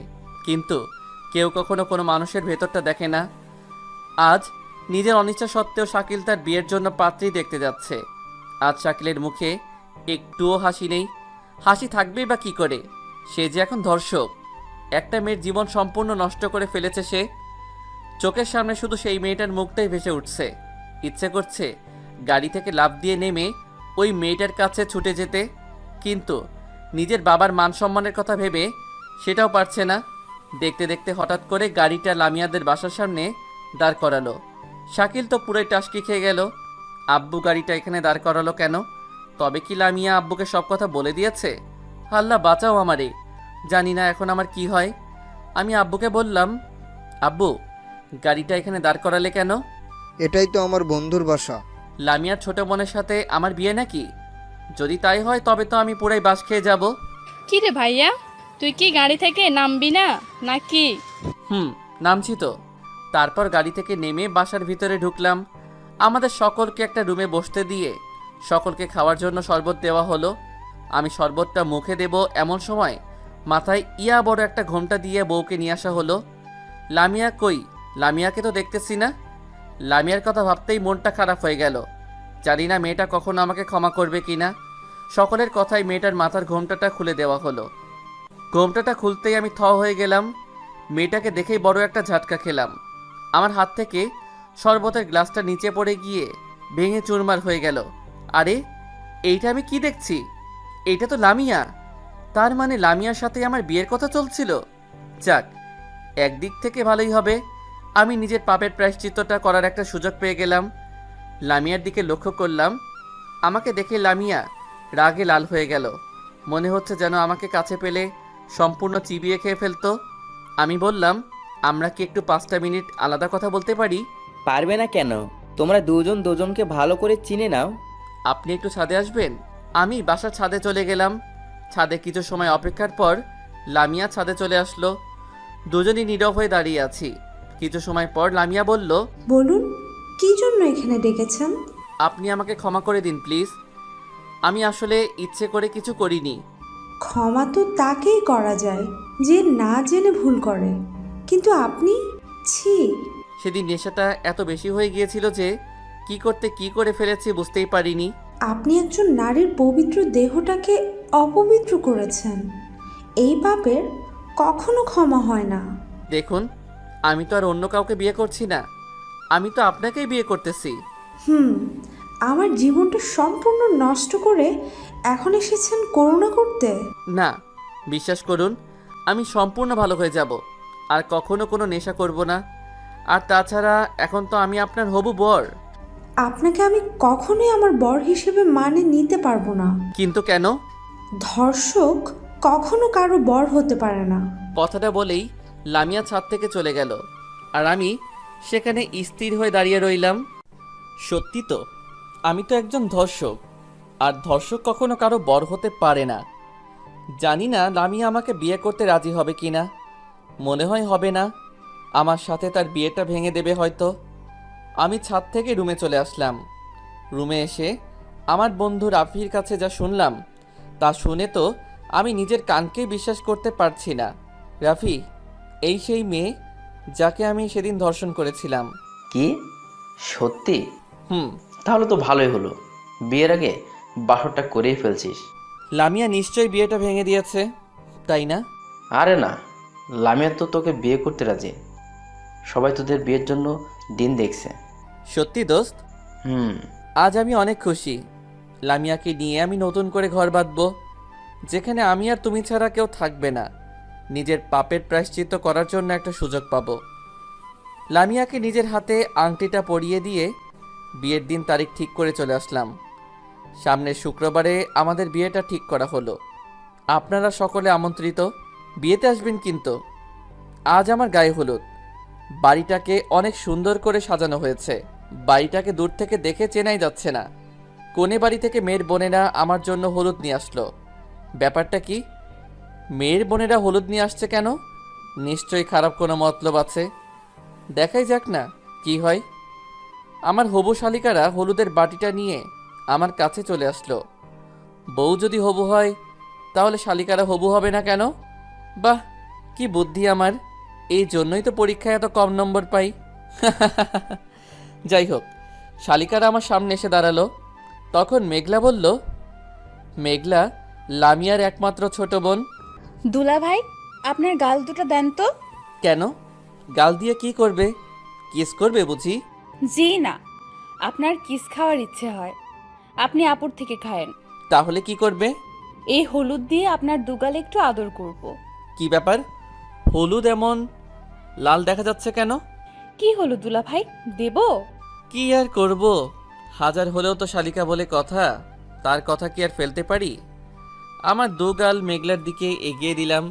কিন্তু কেউ কখনো কোনো মানুষের ভেতরটা দেখে না। আজ নিজের অনিচ্ছা সত্ত্বেও শাকিল তার বিয়ের জন্য পাত্রী দেখতে যাচ্ছে। আজ শাকিলের মুখে একটুও হাসি নেই। হাসি থাকবেই বা কী করে? সে যে এখন ধর্ষক। একটা মেয়ের জীবন সম্পূর্ণ নষ্ট করে ফেলেছে সে। চোখের সামনে শুধু সেই মেয়েটার মুখটাই ভেসে উঠছে। ইচ্ছে করছে গাড়ি থেকে লাফ দিয়ে নেমে ওই মেয়েটার কাছে ছুটে যেতে, কিন্তু নিজের বাবার মান সম্মানের কথা ভেবে সেটাও পারছে না। দেখতে দেখতে হঠাৎ করে গাড়িটা লামিয়াদের বাসার সামনে দাঁড় করালো। শাকিল তো পুরোই টাসকি খেয়ে গেল। আব্বু গাড়িটা এখানে দাঁড় করালো কেন? তবে কি লামিয়া আব্বুকে সব কথা বলে দিয়েছে? আল্লাহ বাঁচাও আমারে, জানি না এখন আমার কি হয়। আমি আব্বুকে বললাম, আব্বু গাড়িটা এখানে দাঁড় করালে কেন? এটাই তো আমার বন্ধুর বাসা। লামিয়ার ছোট বোনের সাথে আমার বিয়ে নাকি? যদি তাই হয় তবে তো আমি পুরাই বাস খেয়ে যাব। কি রে ভাইয়া, তুই কি গাড়ি থেকে নামবি না নাকি? নামছি তো। তারপর গাড়ি থেকে নেমে বাসার ভিতরে ঢুকলাম। আমাদের সকলকে একটা রুমে বসতে দিয়ে সকলকে খাওয়ার জন্য শরবত দেওয়া হলো। আমি শরবতটা মুখে দেব এমন সময় মাথায় ইয়া বড় একটা ঘোমটা দিয়ে বউকে নিয়ে আসা হলো। লামিয়া কই? লামিয়াকে তো দেখতেছি না। লামিয়ার কথা ভাবতেই মনটা খারাপ হয়ে গেল। জানি না মেয়েটা কখনো আমাকে ক্ষমা করবে কিনা। সকলের কথায় মেয়েটার মাথার ঘোমটাটা খুলে দেওয়া হলো। ঘোমটাটা খুলতেই আমি থ হয়ে গেলাম। মেয়েটাকে দেখেই বড় একটা ঝাটকা খেলাম। আমার হাত থেকে শরবতের গ্লাসটা নিচে পড়ে গিয়ে ভেঙে চুরমার হয়ে গেল। আরে এইটা আমি কি দেখছি? এইটা তো লামিয়া। তার মানে লামিয়ার সাথে আমার বিয়ের কথা চলছিল। যাক, একদিক থেকে ভালোই হবে, আমি নিজের পাপের প্রায়শ্চিত্তটা করার একটা সুযোগ পেয়ে গেলাম। লামিয়ার দিকে লক্ষ্য করলাম। আমাকে দেখে লামিয়া রাগে লাল হয়ে গেল। মনে হচ্ছে যেন আমাকে কাছে পেলে সম্পূর্ণ চিবিয়ে খেয়ে ফেলতো। আমি বললাম, আমরা কি একটু 5টা মিনিট আলাদা কথা বলতে পারি? পারবে না কেন? তোমরা দুজন দুজনকে ভালো করে চিনে নাও। আপনি একটু ছাদে আসবেন? আমি বাসার ছাদে চলে গেলাম। ছাদে কিছু সময় অপেক্ষার পর লামিয়া ছাদে চলে আসলো। দুজনই নীরব হয়ে দাঁড়িয়ে আছি। কিছু সময় পর লামিয়া বলল, বলুন, কী জন্য এখানে ডেকেছেন? আপনি আমাকে ক্ষমা করে দিন প্লিজ। আমি আসলে ইচ্ছে করে কিছু করিনি। ক্ষমা তো তাকেই করা যায় যে না জেনে ভুল করে, কিন্তু আপনি, ছি। সেদিন নেশাটা এত বেশি হয়ে গিয়েছিল যে কি করতে কি করে ফেলেছি বুঝতেই পারিনি। আপনি একজন নারীর পবিত্র দেহটাকে অপবিত্র করেছেন। এই পাপের কখনো ক্ষমা হয় না। দেখুন, আমি তো আর অন্য কাউকে বিয়ে করছি না, আমি তো আপনাকেই বিয়ে করতেছি। আমার জীবনটা সম্পূর্ণ নষ্ট করে এখন এসেছেন করুণা করতে? না, বিশ্বাস করুন, আমি সম্পূর্ণ ভালো হয়ে যাব, আর কখনো কোনো নেশা করব না। আর তাছাড়া এখন তো আমি আপনার হবু বর। আপনাকে আমি কখনোই আমার বর হিসেবে মানে নিতে পারবো না। কিন্তু কেন? ধর্ষক কখনো কারো বর হতে পারে না। কথাটা বলেই লামিয়া ছাদ থেকে চলে গেল, আর আমি সেখানে স্থির হয়ে দাঁড়িয়ে রইলাম। সত্যি তো, আমি তো একজন ধর্ষক, আর ধর্ষক কখনো কারো বর হতে পারে না। জানি না লামিয়া আমাকে বিয়ে করতে রাজি হবে কি না। মনে হয় হবে না। আমার সাথে তার বিয়েটা ভেঙে দেবে হয়তো। আমি ছাদ থেকে রুমে চলে আসলাম। রুমে এসে আমার বন্ধু রাফির কাছে যা শুনলাম তা শুনে তো আমি নিজের কানকেই বিশ্বাস করতে পারছি না। রাফি, এই সেই মেয়ে যাকে আমি সেদিন ধর্ষণ করেছিলাম। কি সত্যি? হুম। তাহলে তো ভালোই হলো, বিয়ের আগে বাসরটা করেই ফেলছিস। লামিয়া নিশ্চয়ই বিয়েটা ভেঙে দিয়েছে, তাই না? আরে না, লামিয়া তো তোকে বিয়ে করতে রাজি। সবাই তোদের বিয়ের জন্য দিন দেখছে। সত্যি দোস্ত? আজ আমি অনেক খুশি। লামিয়াকে নিয়ে আমি নতুন করে ঘর বাঁধবো, যেখানে আমি আর তুমি ছাড়া কেউ থাকবে না। নিজের পাপের প্রায়শ্চিত্ত করার জন্য একটা সুযোগ পাবো। লামিয়াকে নিজের হাতে আংটিটা পরিয়ে দিয়ে বিয়ের দিন তারিখ ঠিক করে চলে আসলাম। সামনের শুক্রবারে আমাদের বিয়েটা ঠিক করা হলো। আপনারা সকলে আমন্ত্রিত, বিয়েতে আসবেন কিন্তু। আজ আমার গায়ে হলুদ। বাড়িটাকে অনেক সুন্দর করে সাজানো হয়েছে। বাড়িটাকে দূর থেকে দেখে চেনাই যাচ্ছে না। কোনে বাড়ি থেকে মেয়ের বোনেরা আমার জন্য হলুদ নিয়ে আসলো। ব্যাপারটা কি? মেয়ের বোনেরা হলুদ নিয়ে আসছে কেন? নিশ্চয়ই খারাপ কোনো মতলব আছে। দেখাই যাক না কি হয়। আমার হবু শালিকারা হলুদের বাটিটা নিয়ে আমার কাছে চলে আসলো। বউ যদি হবু হয় তাহলে শালিকারা হবু হবে না কেন? বাহ, কি বুদ্ধি আমার! এই জন্যই তো পরীক্ষায় এত কম নম্বর পাই। যাই হোক, শালিকারা আমার সামনে এসে দাঁড়ালো। তখন মেঘলা বলল, মেঘলা লামিয়ার একমাত্র ছোট বোন। দুলা ভাই, আপনার গাল দুটো দেন তো। কেন? গাল দিয়ে কি করবে? কিস করবে বুঝি? জি না, আপনার কিস খাওয়ার ইচ্ছে হয়, আপনি আপুর থেকে খায়েন। তাহলে কি করবে? এই হলুদ দিয়ে আপনার দুগালে একটু আদর করব। কি ব্যাপার, হলুদ এমন লাল দেখা যাচ্ছে কেন? কি হলো দুলা ভাই, দেব? কি আর করব, হাজার হলেও তো শালিকা বলে কথা, তার কথা কি আর ফেলতে পারি? আমার দু গাল মেঘলার দিকে এগিয়ে দিলাম।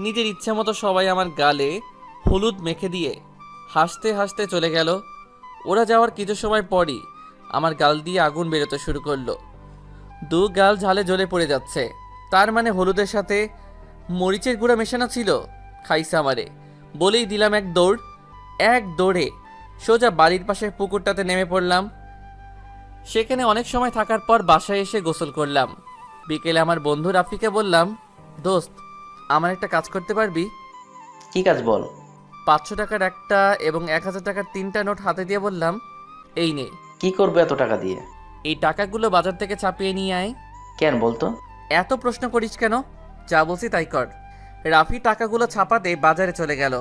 নিজের ইচ্ছা মতো সবাই আমার গালে হলুদ মেখে দিয়ে হাসতে হাসতে চলে গেল। ওরা যাওয়ার কিছু সময় পরই আমার গাল দিয়ে আগুন বেরোতে শুরু করলো। দু গাল ঝালে জ্বলে পড়ে যাচ্ছে, তার মানে হলুদের সাথে মরিচের গুঁড়া মেশানো ছিল। খাইছে আমারে। বলেই দিলাম এক দৌড়ে সোজা বাড়ির পাশের পুকুরটাতে নেমে পড়লাম। সেখানে অনেক সময় থাকার পর বাসায় এসে গোসল করলাম। বিকেলে আমার বন্ধু রাফিকে বললাম, দোস্ত, আমার একটা কাজ করতে পারবি? কি কাজ বল? 500 টাকার একটা এবং 1000 টাকার 3টা নোট হাতে দিয়ে বললাম, এই নে। কি করবে এত টাকা দিয়ে? এই টাকাগুলো বাজার থেকে ছাপিয়ে নিয়ে আয়। কেন বলতো? এত প্রশ্ন করিস কেন? যা বলছি তাই কর। রাফি টাকাগুলো ছাপাতে বাজারে চলে গেল।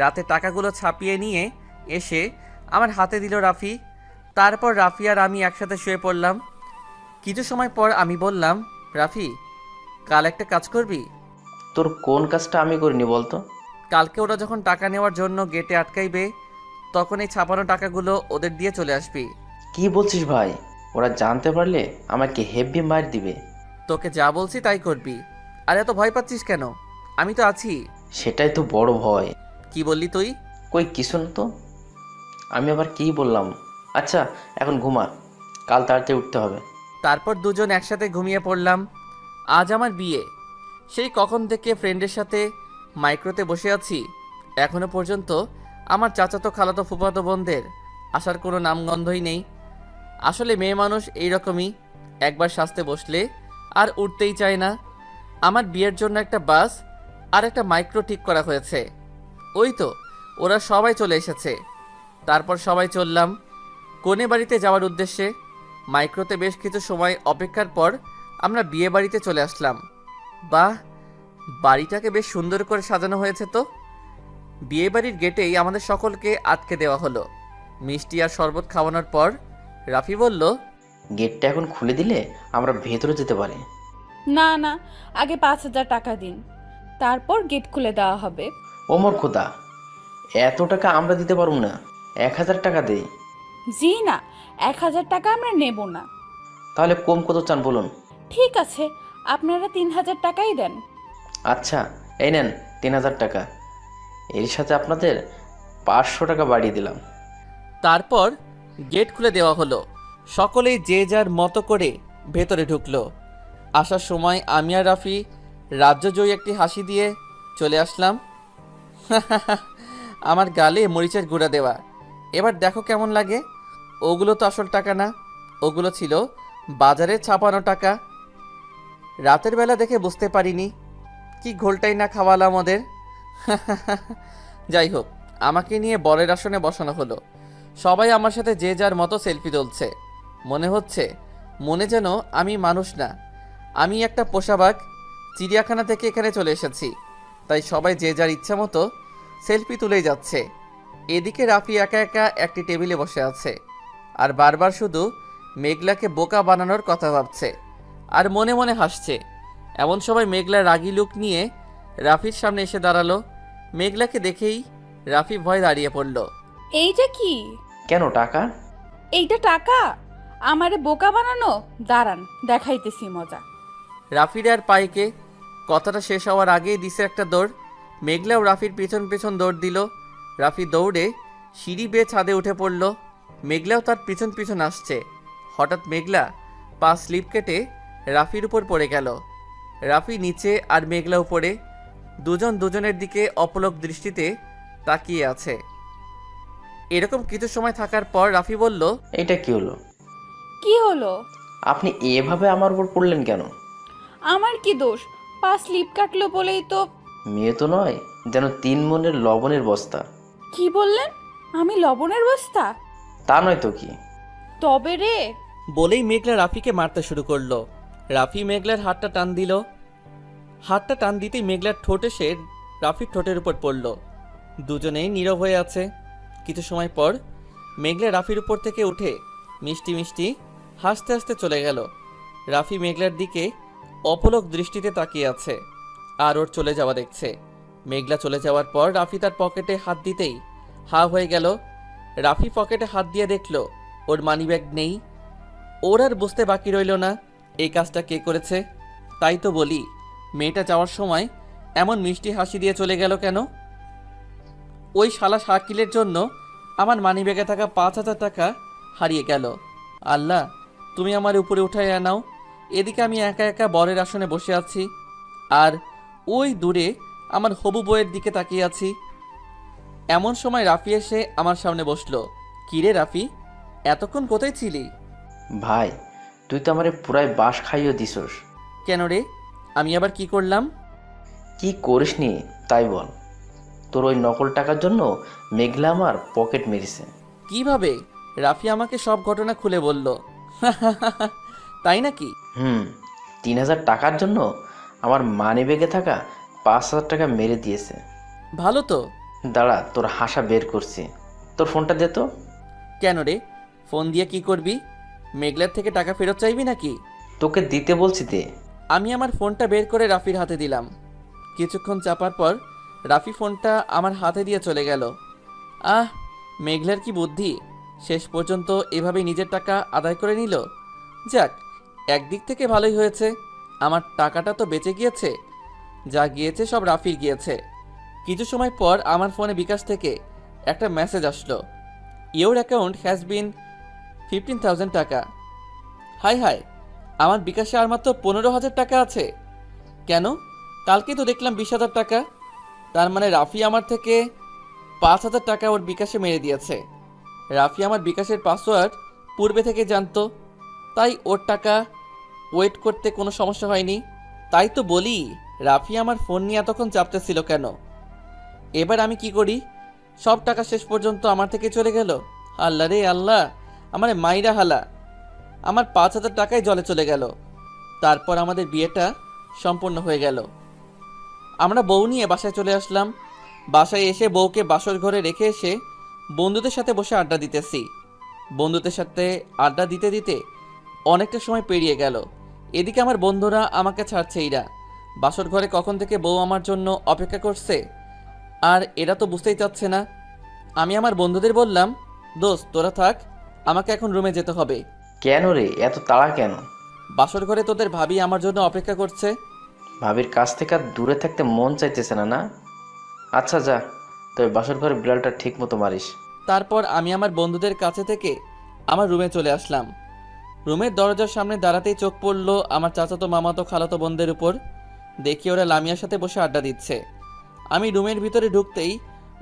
রাতে টাকাগুলো ছাপিয়ে নিয়ে এসে আমার হাতে দিল রাফি। তারপর রাফি আর আমি একসাথে শুয়ে পড়লাম। কিছু সময় পর আমি বললাম, রাফি, কাল একটা কাজ করবি? তোর কোন কাজটা আমি করিনি বলতো? কালকে ওরা যখন টাকা নেওয়ার জন্য গেটে আটকাইবে, তখন এই ছাপানো টাকাগুলো ওদের দিয়ে চলে আসবি। কি বলছিস ভাই? ওরা জানতে পারলে আমাকে হেভি মার দিবে। তোকে যা বলছি তাই করবি। আর এত ভয় পাচ্ছিস কেন? আমি তো আছি। সেটাই তো বড় ভয়। কি বললি তুই? কই কিছু না তো। আমি আবার কি বললাম? আচ্ছা, এখন ঘুমা, কাল তাড়াতাড়ি উঠতে হবে। তারপর দুজন একসাথে ঘুমিয়ে পড়লাম। আজ আমার বিয়ে। সেই কখন থেকে ফ্রেন্ডের সাথে মাইক্রোতে বসে আছি, এখনো পর্যন্ত আমার চাচাতো খালাতো ফুফাতো বোনদের আসার কোনো নামগন্ধই নেই। আসলে মেয়ে মানুষ এইরকমই, একবার সাজতে বসলে আর উঠতেই চায় না। আমার বিয়ের জন্য একটা বাস আর একটা মাইক্রো ঠিক করা হয়েছে। ওই তো ওরা সবাই চলে এসেছে। তারপর সবাই চললাম কনে বাড়িতে যাওয়ার উদ্দেশ্যে। মাইক্রোতে বেশ কিছু সময় অপেক্ষার পর আমরা বিয়ে বাড়িতে চলে আসলাম। বাহ, বাড়িটাকে বেশ সুন্দর করে সাজানো হয়েছে তো। বিয়ে বাড়ির গেটেই আমাদের সকলকে আটকে দেওয়া হলো। মিষ্টি আর শরবত খাওয়ানোর পর রাফি বলল, গেটটা এখন খুলে দিলে আমরা ভেতরে যেতে পারি। না না, আগে 5000 টাকা দিন, তারপর গেট খুলে দেওয়া হবে। ওমর খোদা, এত টাকা আমরা দিতে পারবো না। 1000 টাকা দেই। জি না, 1000 টাকা আমরা নেব না। তাহলে কম কত চান বলুন? ঠিক আছে, আপনারা 3000 টাকাই দেন। আচ্ছা, এই নেন 3000 টাকা। এর সাথে আপনাদের 500 টাকা বাড়িয়ে দিলাম। তারপর গেট খুলে দেওয়া হলো। সকলেই যে যার মতো করে ভেতরে ঢুকলো। আসার সময় আমি আর রাফি রাজ্যজয়ী একটি হাসি দিয়ে চলে আসলাম। আমার গালে মরিচের গুঁড়া দেওয়া। এবার দেখো কেমন লাগে। ওগুলো তো আসল টাকা না, ওগুলো ছিল বাজারে ছাপানো টাকা। রাতের বেলা দেখে বুঝতে পারিনি কি ঘোলটাই না খাওয়ালাম ওদের। যাই হোক, আমাকে নিয়ে বরের আসনে বসানো হলো। সবাই আমার সাথে যে যার মতো সেলফি তুলছে। মনে হচ্ছে মনে যেন আমি মানুষ না, আমি একটা পোষা বাঘ চিড়িয়াখানা থেকে এখানে চলে এসেছি। তাই সবাই যে যার ইচ্ছা মতো সেলফি তুলেই যাচ্ছে। এদিকে রাফি একা একা একটি টেবিলে বসে আছে আর বারবার শুধু মেঘলাকে বোকা বানানোর কথা ভাবছে আর মনে মনে হাসছে। এমন সময় মেঘলা রাগী লুক নিয়ে রাফির সামনে এসে দাঁড়ালো। মেঘলাকে দেখেই রাফি ভয় দাঁড়িয়ে পড়ল। এইটা কি? কেন টাকা? এইটা টাকা? আমারে বোকা বানানো? দাঁড়ান, দেখাইতেছি মজা। রাফির আর পাইকে কথাটা শেষ হওয়ার আগেই দিছে একটা দৌড়। মেঘলাও রাফির পিছন পিছন দৌড় দিল। রাফি দৌড়ে সিঁড়ি বেয়ে ছাদে উঠে পড়ল। মেঘলাও তার পিছন পিছন আসছে। হঠাৎ মেঘলা পা স্লিপ কেটে রাফির উপর পড়ে গেল। রাফি নিচে আর মেঘলা উপরে। দুজন দুজনের দিকে অপলক দৃষ্টিতে তাকিয়ে আছে। এরকম কিছু সময় থাকার পর রাফি বলল, এটা কি হলো? কি হলো? আপনি এভাবে আমার উপর পড়লেন কেন? আমার কি দোষ? পা স্লিপ কাটলো বলেই তো। মেয়ে তো নয়, যেন 3 মনের লবণের বস্তা। কি বললেন? আমি লবণের বস্তা? তা নয় তো কি। তবে রে। বলেই মেঘলা রাফিকে মারতে শুরু করলো। রাফি মেঘলার হাতটা টান দিল। হাতটা টান দিতেই মেঘলার ঠোঁট এসে রাফির ঠোঁটের উপর পড়ল। দুজনেই নীরব হয়ে আছে। কিছু সময় পর মেঘলা রাফির উপর থেকে উঠে মিষ্টি মিষ্টি হাসতে হাসতে চলে গেল। রাফি মেঘলার দিকে অপলক দৃষ্টিতে তাকিয়ে আছে আর ওর চলে যাওয়া দেখছে। মেঘলা চলে যাওয়ার পর রাফি তার পকেটে হাত দিতেই হা হয়ে গেল। রাফি পকেটে হাত দিয়ে দেখল ওর মানিব্যাগ নেই। ওর আর বুঝতে বাকি রইল না এই কাজটা কে করেছে। তাই তো বলি, মেয়েটা যাওয়ার সময় এমন মিষ্টি হাসি দিয়ে চলে গেল কেন? ওই শালা শাকিলের জন্য আমার মানিব্যাগে থাকা 5,000 টাকা হারিয়ে গেল। আল্লাহ, তুমি আমার উপরে উঠাই আনাও। এদিকে আমি একা একা বরের আসনে বসে আছি আর ওই দূরে আমার হবু বউয়ের দিকে তাকিয়ে আছি। এমন সময় রাফি এসে আমার সামনে বসলো। কিরে রাফি, এতক্ষণ কোথায় ছিলি? ভাই, তুই তো আমারে পুরাই বাঁশ খাইয়ে দিছস। কেন রে, আমি আবার কি করলাম? কি করিসনি তাই বল। তোর ওই নকল টাকার জন্য মেঘলা আমার পকেট মেরেছে। কিভাবে? রাফি আমাকে সব ঘটনা খুলে বলল। তাই নাকি? 3,000 টাকার জন্য আমার মানিব্যাগে থাকা 5,000 টাকা মেরে দিয়েছে। ভালো তো। দাঁড়া, তোর হাসা বের করছি। তোর ফোনটা দে তো। কেন রে, ফোন দিয়ে কি করবি? মেঘলার থেকে টাকা ফেরত চাইবি নাকি? তোকে দিতে বলছি দে। আমি আমার ফোনটা বের করে রাফির হাতে দিলাম। কিছুক্ষণ চাপার পর রাফি ফোনটা আমার হাতে দিয়ে চলে গেল। আহ, মেঘলার কি বুদ্ধি! শেষ পর্যন্ত এভাবেই নিজের টাকা আদায় করে নিল। যাক, একদিক থেকে ভালোই হয়েছে, আমার টাকাটা তো বেঁচে গিয়েছে। যা গিয়েছে সব রাফির গিয়েছে। কিছু সময় পর আমার ফোনে বিকাশ থেকে একটা মেসেজ আসলো, ইওর অ্যাকাউন্ট হ্যাজ বিন 15,000 টাকা। হাই হাই, আমার বিকাশে আর মাত্র 15,000 টাকা আছে কেন? কালকে তো দেখলাম 20,000 টাকা। তার মানে রাফি আমার থেকে 5,000 টাকা ওর বিকাশে মেরে দিয়েছে। রাফি আমার বিকাশের পাসওয়ার্ড পূর্বে থেকে জানতো, তাই ওর টাকা ওয়েট করতে কোনো সমস্যা হয়নি। তাই তো বলি, রাফি আমার ফোন নিয়ে এতক্ষণ চাপতেছিল কেন? এবার আমি কি করি? সব টাকা শেষ পর্যন্ত আমার থেকে চলে গেল। আল্লাহ রে আল্লাহ, আমার মাইরা হালা, আমার 5,000 টাকাই জলে চলে গেল। তারপর আমাদের বিয়েটা সম্পূর্ণ হয়ে গেল। আমরা বউ নিয়ে বাসায় চলে আসলাম। বাসায় এসে বউকে বাসর ঘরে রেখে এসে বন্ধুদের সাথে বসে আড্ডা দিতেছি। বন্ধুদের সাথে আড্ডা দিতে দিতে অনেকটা সময় পেরিয়ে গেল। এদিকে আমার বন্ধুরা আমাকে ছাড়ছেই না। বাসর ঘরে কখন থেকে বউ আমার জন্য অপেক্ষা করছে আর এরা তো বুঝতেই চাচ্ছে না। আমি আমার বন্ধুদের বললাম, দোস্ত তোরা থাক, আমাকে এখন রুমে যেতে হবে। কেন রে, এত তাড়া কেন? বাসর ঘরে তোদের ভাবি আমার জন্য অপেক্ষা করছে। ভাবির কাছ থেকে আর দূরে থাকতে মন চাইতেছে না না? আচ্ছা যা, তবে বাসর ঘরে বিড়ালটা ঠিক মতো মারিস। তারপর আমি আমার বন্ধুদের কাছে থেকে আমার রুমে চলে আসলাম। রুমের দরজার সামনে দাঁড়াতেই চোখ পড়ল আমার চাচাতো মামাতো খালাতো বোনদের উপর। দেখি ওরা লামিয়ার সাথে বসে আড্ডা দিচ্ছে। আমি রুমের ভিতরে ঢুকতেই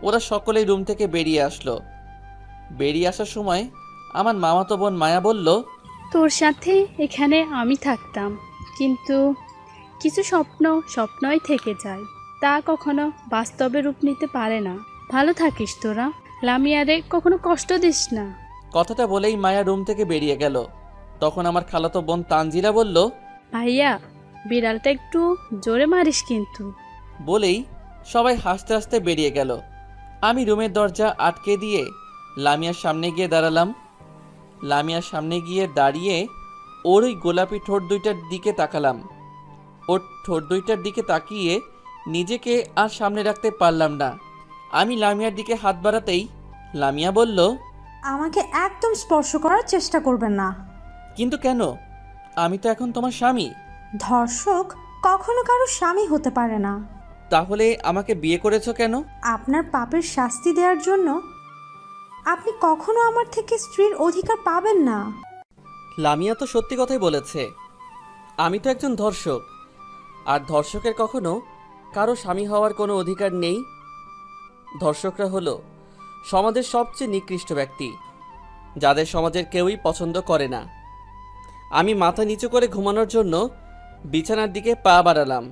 ওরা সকলেই রুম থেকে বেরিয়ে আসলো। বেরিয়ে আসার সময় আমার মামাতো বোন মায়া বলল, তোর সাথে এখানে আমি থাকতাম, কিন্তু কিছু স্বপ্ন স্বপ্নই থেকে যায়, তা কখনো বাস্তবে রূপ নিতে পারে না। ভালো থাকিস তোরা, লামিয়ারে কখনো কষ্ট দিস না। কথাটা বলেই মায়া রুম থেকে বেরিয়ে গেল। তখন আমার খালাতো বোন তানজিলা বলল, ভাইয়া, বিড়ালটা একটু জোরে মারিস কিন্তু। বলেই সবাই হাসতে হাসতে বেরিয়ে গেল। আমি রুমের দরজা আটকে দিয়ে লামিয়ার সামনে গিয়ে দাঁড়ালাম। লামিয়ার সামনে গিয়ে দাঁড়িয়ে ওর ওই গোলাপি ঠোঁট দুইটার দিকে তাকালাম। ওর ঠোঁট দুইটার দিকে তাকিয়ে নিজেকে আর সামনে রাখতে পারলাম না। আমি লামিয়ার দিকে হাত বাড়াতেই লামিয়া বলল, আমাকে একদম স্পর্শ করার চেষ্টা করবেন না। কিন্তু কেন? আমি তো এখন তোমার স্বামী। ধর্ষক কখনো কারো স্বামী হতে পারে না। তাহলে আমাকে বিয়ে করেছো কেন? আপনার পাপের শাস্তি দেওয়ার জন্য। আপনি কখনো আমার থেকে স্ত্রীর অধিকার পাবেন না। লামিয়া তো সত্যি কথাই বলেছে। আমি তো একজন ধর্ষক, আর ধর্ষকের কখনো কারো স্বামী হওয়ার কোনো অধিকার নেই? ধর্ষকরা হলো সমাজের সবচেয়ে নিকৃষ্ট ব্যক্তি, যাদের সমাজের কেউই পছন্দ করে না। আমি মাথা নিচু করে ঘুমানোর জন্য বিছানার দিকে পা বাড়ালাম।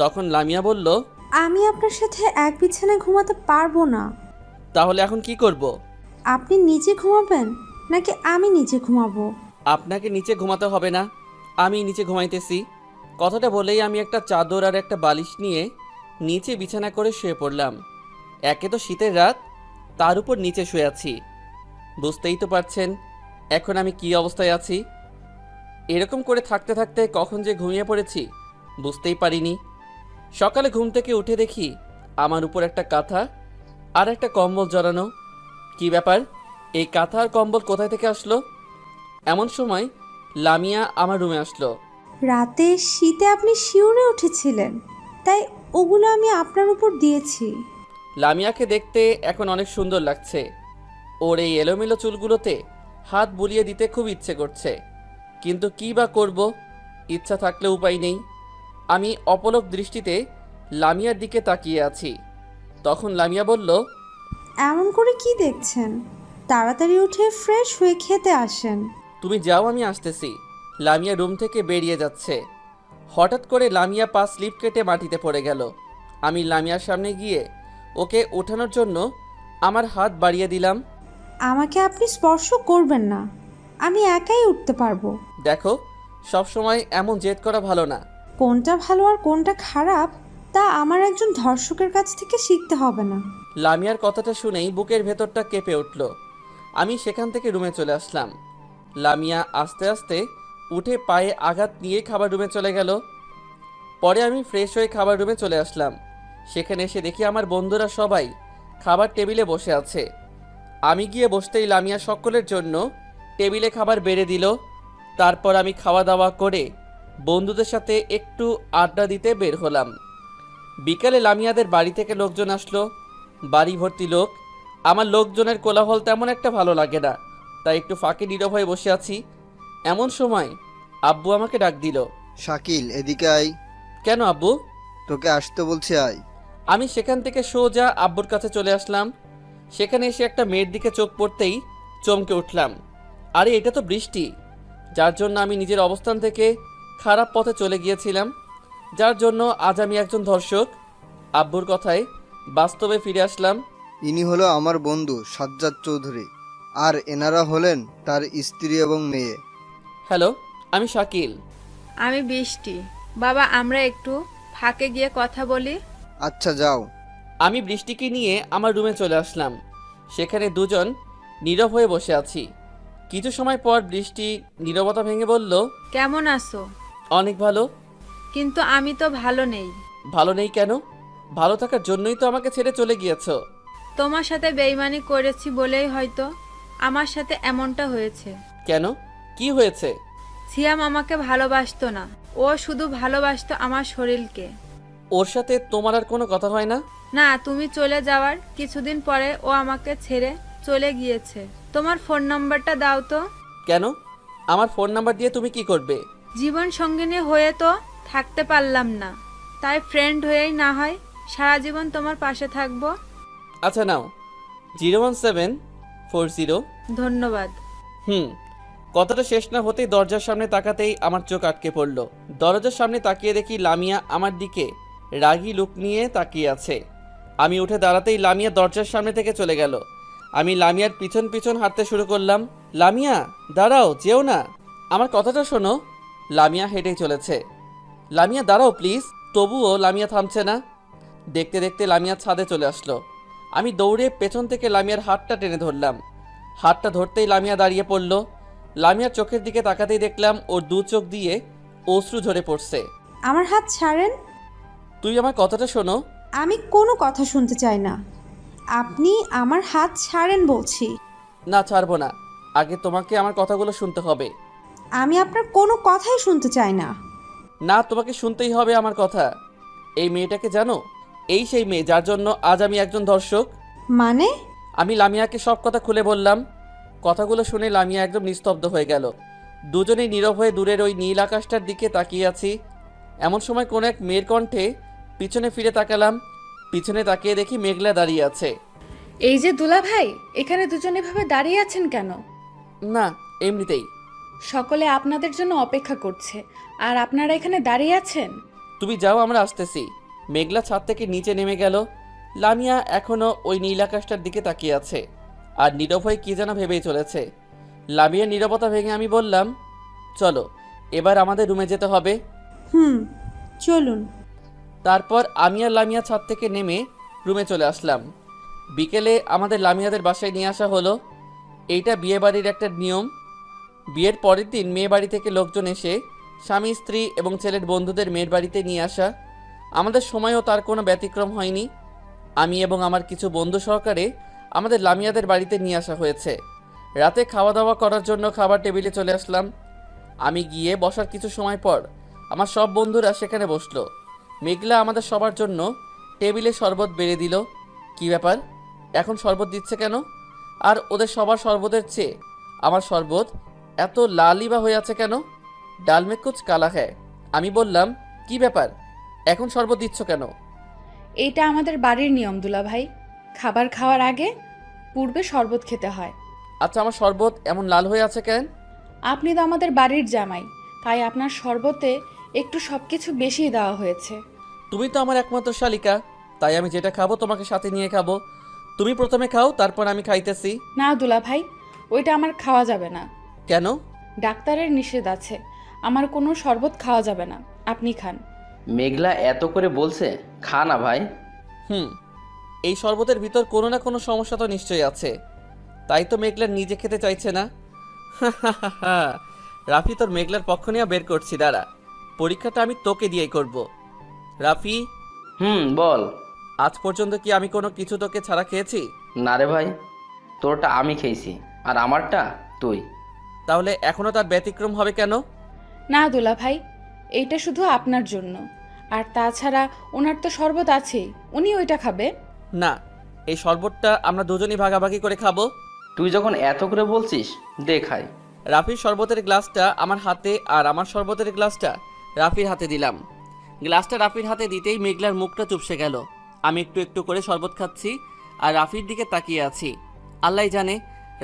তখন লামিয়া বলল, আমি আপনার সাথে এক বিছানায় ঘুমাতে পারবো না। তাহলে এখন কি করব? আপনি নিচে ঘুমাবেন নাকি আমি নিচে ঘুমাবো? আপনাকে নিচে ঘুমাতে হবে না, আমি নিচে ঘুমাইতেছি। কথাটা বলেই আমি একটা চাদর আর একটা বালিশ নিয়ে নিচে বিছানা করে শুয়ে পড়লাম। একে তো শীতের রাত, তার উপর নিচে শুয়ে আছি। বুঝতেই তো পারছেন এখন আমি কি অবস্থায় আছি। এরকম করে থাকতে থাকতে কখন যে ঘুমিয়ে পড়েছি বুঝতেই পারিনি। সকালে ঘুম থেকে উঠে দেখি আমার উপর একটা কাঁথা আর একটা কম্বল জড়ানো। কি ব্যাপার, এই কাঁথা আর কম্বল কোথায় থেকে আসলো? এমন সময় লামিয়া আমার রুমে আসলো। রাতে শীতে আপনি শিউরে উঠেছিলেন, তাই ওগুলো আমি আপনার উপর দিয়েছি। লামিয়াকে দেখতে এখন অনেক সুন্দর লাগছে। ওর এই এলোমেলো চুলগুলোতে হাত বুলিয়ে দিতে খুব ইচ্ছে করছে, কিন্তু কী বা করব, ইচ্ছা থাকলে উপায় নেই। আমি অপলক দৃষ্টিতে লামিয়ার দিকে তাকিয়ে আছি। তখন লামিয়া বলল, এমন করে কি দেখছেন? তাড়াতাড়ি উঠে ফ্রেশ হয়ে খেতে আসেন। তুমি যাও, আমি আসতেছি। লামিয়া রুম থেকে বেরিয়ে যাচ্ছে। হঠাৎ করে লামিয়া পা স্লিপ কেটে মাটিতে পড়ে গেল। আমি লামিয়ার সামনে গিয়ে ওকে ওঠানোর জন্য আমার হাত বাড়িয়ে দিলাম। আমাকে আপনি স্পর্শ করবেন না, আমি একাই উঠতে পারবো। দেখো, সবসময় এমন জেদ করা ভালো না। কোনটা ভালো আর কোনটা খারাপ তা আমার একজন ধর্ষকের কাছ থেকে শিখতে হবে না। লামিয়ার কথাটা শুনেই বুকের ভেতরটা কেঁপে উঠল। আমি সেখান থেকে রুমে চলে আসলাম। লামিয়া আস্তে আস্তে উঠে পায়ে আঘাত নিয়ে খাবার রুমে চলে গেল। পরে আমি ফ্রেশ হয়ে খাবার রুমে চলে আসলাম। সেখানে এসে দেখি আমার বন্ধুরা সবাই খাবার টেবিলে বসে আছে। আমি গিয়ে বসতেই লামিয়া সকলের জন্য টেবিলে খাবার বেড়ে দিল। তারপর আমি খাওয়া দাওয়া করে বন্ধুদের সাথে একটু আড্ডা দিতে বের হলাম। বিকালে লামিয়াদের বাড়ি থেকে লোকজন আসলো। বাড়ি ভর্তি লোক। আমার লোকজনের কোলাহল তেমন একটা ভালো লাগে না, তাই একটু ফাঁকে নীরব হয়ে বসে আছি। এমন সময় আব্বু আমাকে ডাক দিল। শাকিল, এদিকে আয়। কেন আব্বু? তোকে আসতে বলছি, আয়। আমি সেখান থেকে সোজা আব্বুর কাছে চলে আসলাম। সেখানে এসে একটা মেয়ের দিকে চোখ পড়তেই চমকে উঠলাম। আরে এটা তো বৃষ্টি, যার জন্য আমি নিজের অবস্থান থেকে খারাপ পথে চলে গিয়েছিলাম, যার জন্য আজ আমি একজন ধর্ষক। আব্বুর কথায় বাস্তবে ফিরে আসলাম। ইনি হলো আমার বন্ধু সাজ্জাদ চৌধুরী, আর এনারা হলেন তার স্ত্রী এবং মেয়ে। হ্যালো, আমি শাকিল। আমি বৃষ্টি। বাবা, আমরা একটু ফাঁকে গিয়ে কথা বলি। আচ্ছা, যাও। আমি বৃষ্টিকে নিয়ে আমার রুমে চলে আসলাম। সেখানে দুজন নীরব হয়ে বসে আছি। কিছু সময় পর বৃষ্টি নীরবতা ভেঙে বলল, কেমন আছো? অনেক ভালো। কিন্তু আমি তো ভালো নেই। ভালো নেই কেন? ভালো থাকার জন্যই তো আমাকে ছেড়ে চলে গিয়েছো। তোমার সাথে বেইমানি করেছি বলেই হয়তো আমার সাথে এমনটা হয়েছে। কেন, কি হয়েছে? সিয়াম আমাকে ভালোবাসতো না, ও শুধু ভালোবাসতো আমার শরীরকে। ওর সাথে তোমার আর কোনো কথা হয় না? না, তুমি চলে যাওয়ার কিছুদিন পরে ও আমাকে ছেড়ে চলে গিয়েছে। তোমার ফোন নাম্বারটা দাও তো। কেন? আমার ফোন নাম্বার দিয়ে তুমি কি করবে? জীবন সঙ্গিনী হয়ে তো থাকতে পারলাম না, তাই ফ্রেন্ড হয়েই না হয় সারা জীবন তোমার পাশে থাকবো। আচ্ছা নাও, 01740। ধন্যবাদ। কথাটা শেষ না হতেই দরজার সামনে তাকাতেই আমার চোখ আটকে পড়ল। দরজার সামনে তাকিয়ে দেখি লামিয়া আমার দিকে রাগী লুক নিয়ে তাকিয়ে আছে। আমি উঠে দাঁড়াতেই লামিয়া দরজার সামনে থেকে চলে গেল। আমি লামিয়ার পিছন পিছন হাঁটতে শুরু করলাম। লামিয়া দাঁড়াও, যেও না, আমার কথাটা শোনো। লামিয়া হেঁটেই চলেছে। লামিয়া দাঁড়াও প্লিজ। তবুও লামিয়া থামছে না। দেখতে দেখতে লামিয়া ছাদে চলে আসলো। আমি দৌড়ে পেছন থেকে লামিয়ার হাতটা টেনে ধরলাম। হাতটা ধরতেই লামিয়া দাঁড়িয়ে পড়ল। লামিয়ার চোখের দিকে তাকাতেই দেখলাম ওর দু চোখ দিয়ে অশ্রু ঝরে পড়ছে। আমার হাত ছাড়েন। তুই আমার কথাটা শোনো। আমি কোনো কথা শুনতে চাই না, আপনি আমার হাত ছাড়েন বলছি। না, ছাড়বো না। আগে তোমাকে আমার কথাগুলো শুনতে হবে। আমি আপনার কোনো কথাই শুনতে চাই না। না, তোমাকে শুনতেই হবে আমার কথা। এই মেয়েটাকে জানো? এই সেই মেয়ে যার জন্য আজ আমি একজন ধর্ষক। মানে? আমি লামিয়াকে সব কথা খুলে বললাম। কথাগুলো শুনে লামিয়া একদম নিস্তব্ধ হয়ে গেল। দুজনেই নীরব হয়ে দূরের ওই নীল আকাশটার দিকে তাকিয়ে আছি। এমন সময় কোনো এক মেয়ের কণ্ঠে পিছনে ফিরে তাকালাম। পিছনে তাকিয়ে দেখি মেঘলা দাঁড়িয়ে আছে। এই যে দুলা ভাই, এখানে দুজন এভাবে দাঁড়িয়ে আছেন কেন? না, এমনিতেই। সকলে আপনাদের জন্য অপেক্ষা করছে আর আপনারা এখানে দাঁড়িয়ে আছেন। তুমি যাও, আমরা আসতেছি। মেঘলা ছাদ থেকে নিচে নেমে গেল। লামিয়া এখনো ওই নীল আকাশটার দিকে তাকিয়ে আছে আর নীরব হয়ে কি যেন ভেবেই চলেছে। লামিয়ার নীরবতা ভেঙে আমি বললাম, চলো এবার আমাদের রুমে যেতে হবে। চলুন। তারপর আমি আর লামিয়া ছাদ থেকে নেমে রুমে চলে আসলাম। বিকেলে আমাদের লামিয়াদের বাসায় নিয়ে আসা হলো। এইটা বিয়েবাড়ির একটা নিয়ম। বিয়ের পরের দিন মেয়ে বাড়ি থেকে লোকজন এসে স্বামী স্ত্রী এবং ছেলের বন্ধুদের মেয়ের বাড়িতে নিয়ে আসা। আমাদের সময়ও তার কোনো ব্যতিক্রম হয়নি। আমি এবং আমার কিছু বন্ধু সহকারে আমাদের লামিয়াদের বাড়িতে নিয়ে আসা হয়েছে। রাতে খাওয়া দাওয়া করার জন্য খাবার টেবিলে চলে আসলাম। আমি গিয়ে বসার কিছু সময় পর আমার সব বন্ধুরা সেখানে বসলো। মেঘলা আমাদের সবার জন্য টেবিলে শরবত বেড়ে দিল। কি ব্যাপার, এখন শরবত দিচ্ছে কেন? আর ওদের সবার শরবতের চেয়ে আমার শরবত এত লালই বা হয়ে আছে কেন? ডাল মে কুছ কালা হ্যায়। আমি বললাম, কি ব্যাপার, এখন শরবত দিচ্ছ কেন? এইটা আমাদের বাড়ির নিয়ম দুলা ভাই। খাবার খাওয়ার আগে পূর্বে শরবত খেতে হয়। আচ্ছা, আমার শরবত এমন লাল হয়ে আছে কেন? আপনি তো আমাদের বাড়ির জামাই, তাই আপনার শরবতে একটু সবকিছু বেশি দেওয়া হয়েছে। তুমি তো আমার একমাত্র শালিকা, তাই আমি যেটা খাবো তোমাকে সাথে নিয়ে খাবো। তুমি প্রথমে খাও, তারপর আমি খাইতেছি। না দুলা ভাই, ওইটা আমার খাওয়া যাবে না। কেন? ডাক্তারের নিষেধ আছে, আমার কোনো শরবত খাওয়া যাবে না। আপনি খান। মেঘলা এত করে বলছে, খা না ভাই। এই শরবতের ভিতর কোনো না কোনো সমস্যা তো নিশ্চয়ই আছে, তাই তো মেঘলা নিজে খেতে চাইছে না। রাফি, তোর মেঘলার পক্ষ নিয়ে বের করছি, দাঁড়া। পরীক্ষাটা আমি তোকে দিয়েই করব। রাফি, বল। আজ পর্যন্ত কি আমি কোনো কিছু তোকে ছাড়া খেয়েছি? না রে ভাই, তোরটা আমি খেয়েছি আর আমারটা তুই। তাহলে এখনো তার ব্যতিক্রম হবে কেন? না দুলা ভাই, এইটা শুধু আপনার জন্য, আর তাছাড়া ওনার তো শরবত আছেই, উনি ওইটা খাবে। না, এই শরবতটা আমরা দুজনই ভাগাভাগি করে খাবো। তুই যখন এত করে বলছিস, দেখাই। রাফির শরবতের গ্লাসটা আমার হাতে আর আমার শরবতের গ্লাসটা রাফির হাতে দিলাম। গ্লাসটা রাফির হাতে দিতেই মেঘলার মুখটা চুপসে গেল। আমি একটু একটু করে শরবত খাচ্ছি আর রাফির দিকে তাকিয়ে আছি। আল্লাহ জানে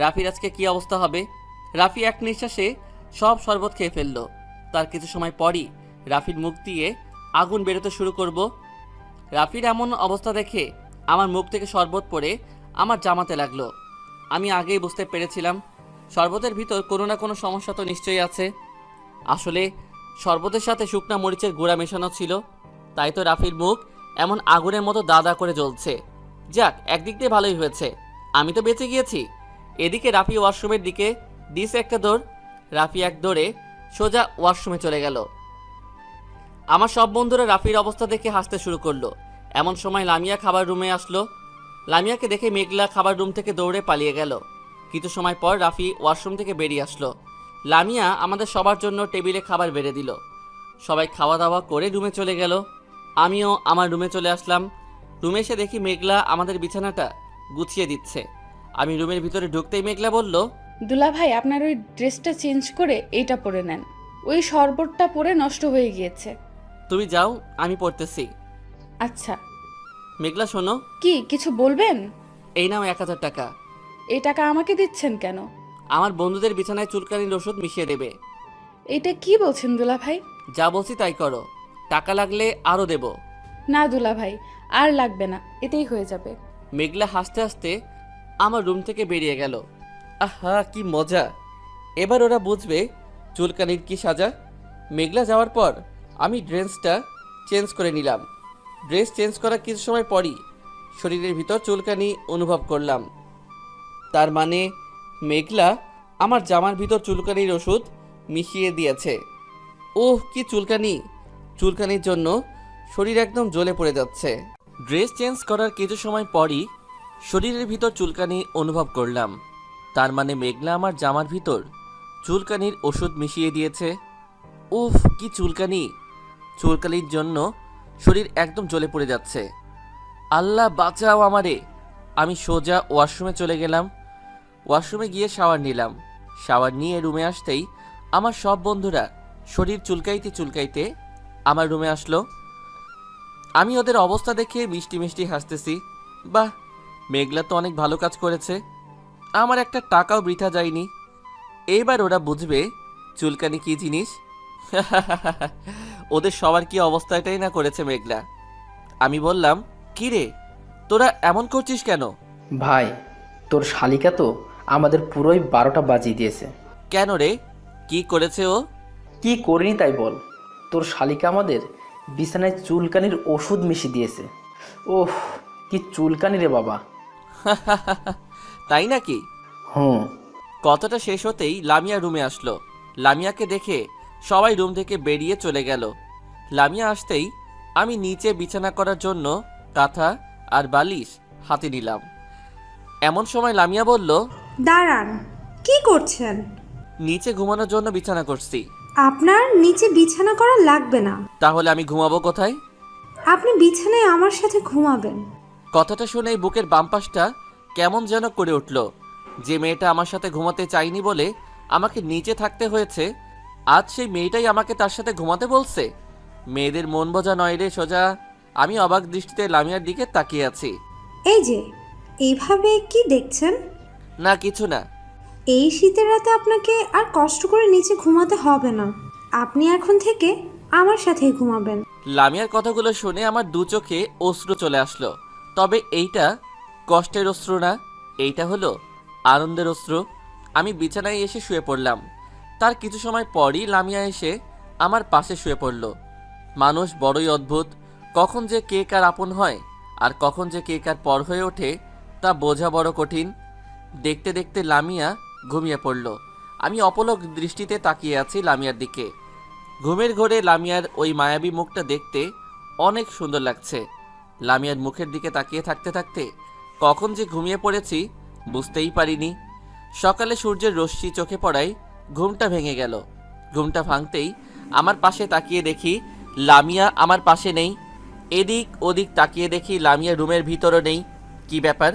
রাফির আজকে কি অবস্থা হবে। রাফি এক নিঃশ্বাসে সব শরবত খেয়ে ফেললো। তার কিছু সময় পরই রাফির মুখ দিয়ে আগুন বেরোতে শুরু করব। রাফির এমন অবস্থা দেখে আমার মুখ থেকে শরবত পড়ে আমার জামাতে লাগলো। আমি আগেই বুঝতে পেরেছিলাম শরবতের ভিতর কোনো না কোনো সমস্যা তো নিশ্চয়ই আছে। আসলে শরবতের সাথে শুকনা মরিচের গুঁড়া মেশানো ছিল, তাই তো রাফির মুখ এমন আগুনের মতো দাদা করে জ্বলছে। যাক, একদিক দিয়ে ভালোই হয়েছে, আমি তো বেঁচে গিয়েছি। এদিকে রাফি ওয়াশরুমের দিকে দিছে একটা দৌড়। রাফি এক দৌড়ে সোজা ওয়াশরুমে চলে গেল। আমার সব বন্ধুরা রাফির অবস্থা দেখে হাসতে শুরু করলো। এমন সময় লামিয়া খাবার রুমে আসলো। লামিয়াকে দেখে মেঘলা খাবার রুম থেকে দৌড়ে পালিয়ে গেল। কিছু সময় পর রাফি ওয়াশরুম থেকে বেরিয়ে আসলো। লামিয়া আমাদের সবার জন্য টেবিলে খাবার বেড়ে দিল। সবাই খাওয়া দাওয়া করে রুমে চলে গেল। আমিও আমার রুমে চলে আসলাম। রুমে এসে দেখি মেঘলা আমাদের বিছানাটা গুছিয়ে দিচ্ছে। আমি রুমের ভিতরে ঢুকতেই মেঘলা বলল, দুলা ভাই, আপনার ওই ড্রেসটা চেঞ্জ করে এইটা পরে নেন, ওই শরবতটা পরে নষ্ট হয়ে গিয়েছে। তুমি যাও, আমি পড়তেছি। আচ্ছা। মেঘলা শোনো। কি কিছু বলবেন? এই নাও 1000 টাকা। এই টাকা আমাকে দিচ্ছেন কেন? আমার বন্ধুদের বিছানায় চুলকানির ওষুধ মিশিয়ে দেবে। এটা কি বলছেন দুলা ভাই? যা বলছি তাই করো, টাকা লাগলে আরও দেব। না দুলা ভাই, আর লাগবে না, এতেই হয়ে যাবে। মেঘলা হাসতে হাসতে আমার রুম থেকে বেরিয়ে গেল। আহা, কি মজা! এবার ওরা বুঝবে চুলকানির কি সাজা। মেঘলা যাওয়ার পর আমি ড্রেসটা চেঞ্জ করে নিলাম। ড্রেস চেঞ্জ করার কিছু সময় পরই শরীরের ভিতর চুলকানি অনুভব করলাম। তার মানে মেঘলা আমার জামার ভিতর চুলকানির ওষুধ মিশিয়ে দিয়েছে। ওহ, কি চুলকানি! চুলকানির জন্য শরীর একদম জ্বলে পড়ে যাচ্ছে। ড্রেস চেঞ্জ করার কিছু সময় পরই শরীরের ভিতর চুলকানি অনুভব করলাম। তার মানে মেঘলা আমার জামার ভিতর চুলকানির ওষুধ মিশিয়ে দিয়েছে। উফ, কি চুলকানি! চুলকানির জন্য শরীর একদম জ্বলে পড়ে যাচ্ছে। আল্লাহ বাঁচাও আমারে! আমি সোজা ওয়াশরুমে চলে গেলাম। ওয়াশরুমে গিয়ে শাওয়ার নিলাম। শাওয়ার নিয়ে রুমে আসতেই আমার সব বন্ধুরা শরীর চুলকাইতে চুলকাইতে আমার রুমে আসলো। আমি ওদের অবস্থা দেখে মিষ্টি মিষ্টি হাসতেছি। বাহ, মেঘলা তো অনেক ভালো কাজ করেছে, আমার একটা টাকাও বৃথা যায়নি। এইবার ওরা বুঝবে চুলকানি কি জিনিস। ওদের সবার কি অবস্থাটাই না করেছে মেঘলা। আমি বললাম, কি রে তোরা এমন করছিস কেন? ভাই, তোর শালিকা তো আমাদের পুরোই 12টা বাজিয়ে দিয়েছে। কেন রে, কি করেছে ও? কি করিনি তাই বল। তোর শালিকা আমাদের বিছানায় চুলকানির ওষুধ মিশিয়ে দিয়েছে। ওহ, কি চুলকানি রে বাবা। তাই নাকি? হুম। কথাটা শেষ হতেই লামিয়া রুমে আসলো। লামিয়াকে দেখে সবাই রুম থেকে বেরিয়ে চলে গেল। লামিয়া আসতেই আমি নিচে বিছানা করার জন্য কাঁথা আর বালিশ হাতে নিলাম। এমন সময় লামিয়া বলল, দাঁড়ান, কি করছেন? নিচে ঘুমানোর জন্য বিছানা করছি। আপনার নিচে বিছানা করা লাগবে না। তাহলে আমি ঘুমাবো কোথায়? আপনি বিছানায় আমার সাথে ঘুমাবেন। কথাটা শুনেই বুকের বাম পাশটা কেমন যেন করে উঠল। যে মেয়েটা আমার সাথে ঘুমাতে চায়নি বলে আমাকে নিচে থাকতে হয়েছে, আজ সেই মেয়েটাই আমাকে তার সাথে ঘুমাতে বলছে। মেয়েদের মন বোঝা নয় রে সোজা। আমি অবাক দৃষ্টিতে লামিয়ার দিকে তাকিয়ে আছি। এই যে, এইভাবে কি দেখছেন? না কিছু না। এই শীতের রাতে আপনাকে আর কষ্ট করে নিচে ঘুমাতে হবে না। আপনি এখন থেকে আমার সাথেই ঘুমাবেন। লামিয়ার কথাগুলো শুনে আমার দু চোখে অশ্রু চলে আসলো। তবে এইটা কষ্টের অশ্রু না, এইটা হলো আনন্দের অশ্রু। আমি বিছানায় এসে শুয়ে পড়লাম। তার কিছু সময় পরই লামিয়া এসে আমার পাশে শুয়ে পড়ল। মানুষ বড়ই অদ্ভুত, কখন যে কে কার আপন হয় আর কখন যে কে কার পর হয়ে ওঠে তা বোঝা বড় কঠিন। দেখতে দেখতে লামিয়া ঘুমিয়ে পড়ল। আমি অপলক দৃষ্টিতে তাকিয়ে আছি লামিয়ার দিকে। ঘুমের ঘোরে লামিয়ার ওই মায়াবী মুখটা দেখতে অনেক সুন্দর লাগছে। লামিয়ার মুখের দিকে তাকিয়ে থাকতে থাকতে কখন যে ঘুমিয়ে পড়েছি বুঝতেই পারিনি। সকালে সূর্যের রশ্মি চোখে পড়ায় ঘুমটা ভেঙে গেল। ঘুমটা ভাঙতেই আমার পাশে তাকিয়ে দেখি লামিয়া আমার পাশে নেই। এদিক ওদিক তাকিয়ে দেখি লামিয়া রুমের ভিতরও নেই। কি ব্যাপার,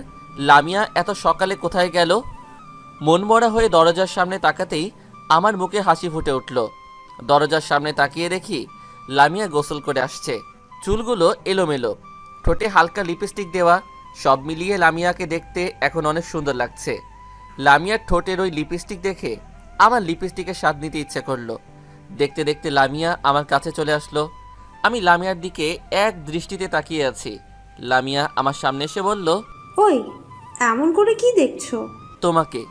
লামিয়া এত সকালে কোথায় গেল? মনমরা হয়ে দরজার সামনে তাকাতেই আমার মুখে হাসি ফুটে উঠল। দরজার সামনে তাকিয়ে দেখি লামিয়া গোসল করে আসছে। চুলগুলো এলোমেলো, ঠোঁটে হালকা লিপস্টিক দেওয়া, সব মিলিয়ে লামিয়াকে দেখতে এখন অনেক সুন্দর লাগছে। লামিয়ার ঠোঁটের ওই লিপস্টিক দেখে আমার লিপস্টিকের স্বাদ নিতে ইচ্ছে করলো। দেখতে দেখতে লামিয়া আমার কাছে চলে আসলো। আমি লামিয়ার দিকে এক দৃষ্টিতে তাকিয়ে আছি। লামিয়া আমার সামনে এসে বলল, ওই, এমন করে কি দেখছো? তোমাকে।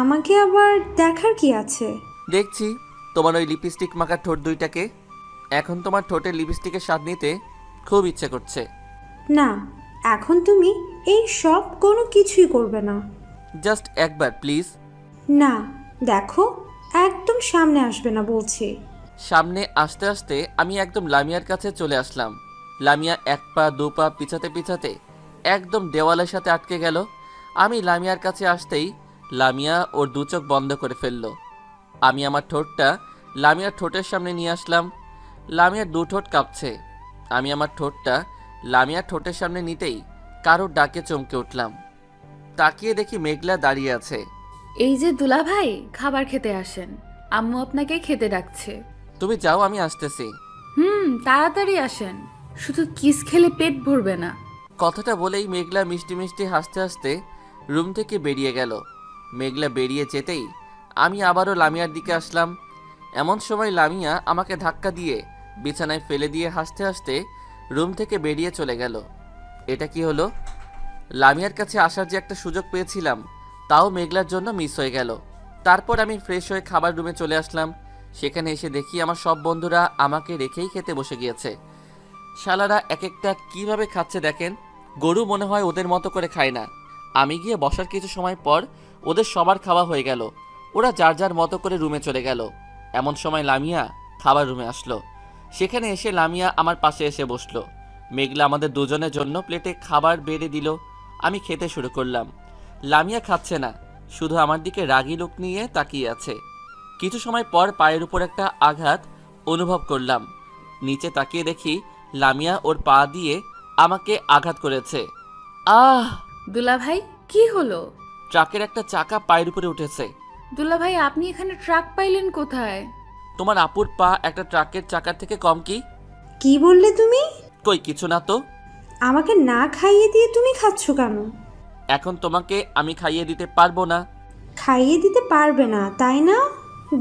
আমাকে আবার দেখার কি আছে? দেখছি তোমার ওই লিপস্টিক মাখা ঠোঁট দুইটাকে। এখন তোমার ঠোঁটের লিপস্টিকের স্বাদ নিতে খুব ইচ্ছে করছে। না, এখন তুমি এই সব কোনো কিছুই করবে না। জাস্ট একবার প্লিজ। না, দেখো, একদম সামনে আসবে না বলছি। সামনে আসতে আসতে আমি একদম লামিয়ার কাছে চলে আসলাম। লামিয়া এক পা দু পা পিছাতে পিছাতে একদম দেওয়ালের সাথে আটকে গেল। আমি লামিয়ার কাছে আসতেই লামিয়া ওর দু চোখ বন্ধ করে ফেলল। আমি আমার ঠোঁটটা লামিয়ার ঠোঁটের সামনে নিয়ে আসলাম। লামিয়ার দু ঠোঁট কাঁপছে। আমি আমার ঠোঁটটা লামিয়ার ঠোঁটের সামনে নিতেই কারোর ডাকে চমকে উঠলাম। তাকিয়ে দেখি মেঘলা দাঁড়িয়ে আছে। এই যে দুলা ভাই, খাবার খেতে আসেন, আম্মু আপনাকে খেতে ডাকছে। তুমি যাও, আমি আসতেছি। তাড়াতাড়ি আসেন, শুধু কিস খেলে পেট ভরবে না। কথাটা বলেই মেঘলা মিষ্টি মিষ্টি হাসতে হাসতে রুম থেকে বেরিয়ে গেল। মেঘলা বেরিয়ে যেতেই আমি আবারও লামিয়ার দিকে আসলাম। এমন সময় লামিয়া আমাকে ধাক্কা দিয়ে বিছানায় ফেলে দিয়ে হাসতে হাসতে রুম থেকে বেরিয়ে চলে গেল। এটা কি হলো? লামিয়ার কাছে আসার যে একটা সুযোগ পেয়েছিলাম তাও মেঘলার জন্য মিস হয়ে গেল। তারপর আমি ফ্রেশ হয়ে খাবার রুমে চলে আসলাম। সেখানে এসে দেখি আমার সব বন্ধুরা আমাকে রেখেই খেতে বসে গিয়েছে। শালারা এক একটা কিভাবে খাচ্ছে দেখেন, গরু মনে হয় ওদের মতো করে খায় না। আমি গিয়ে বসার কিছু সময় পর ওদের সবার খাওয়া হয়ে গেল। ওরা যার যার মতো করে রুমে চলে গেল। এমন সময় লামিয়া খাবার রুমে আসলো। সেখানে এসে লামিয়া আমার পাশে এসে বসলো। মেঘলা আমাদের দুজনের জন্য প্লেটে খাবার বেড়ে দিল। আমি খেতে শুরু করলাম। লামিয়া খাচ্ছে না, শুধু আমার দিকে রাগী লোক নিয়ে তাকিয়ে আছে। কিছু সময় পর পায়ের উপর একটা আঘাত অনুভব করলাম। নিচে তাকিয়ে দেখি লামিয়া ওর পা দিয়ে আমাকে আঘাত করেছে। আহ! দুলা ভাই, কি হলো? ট্রাকের একটা চাকা পায়ের উপরে উঠেছে। দুলা ভাই, আপনি এখানে ট্রাক পাইলেন কোথায়? তোমার আপুর পা একটা ট্রাকের চাকার থেকে কম কি? কি বললে তুমি? কই কিছু না তো। আমাকে না খাইয়ে দিয়ে তুমি খাচ্ছ কেন? এখন তোমাকে আমি খাইয়ে দিতে পারবো না। খাইয়ে দিতে পারবে না তাই না?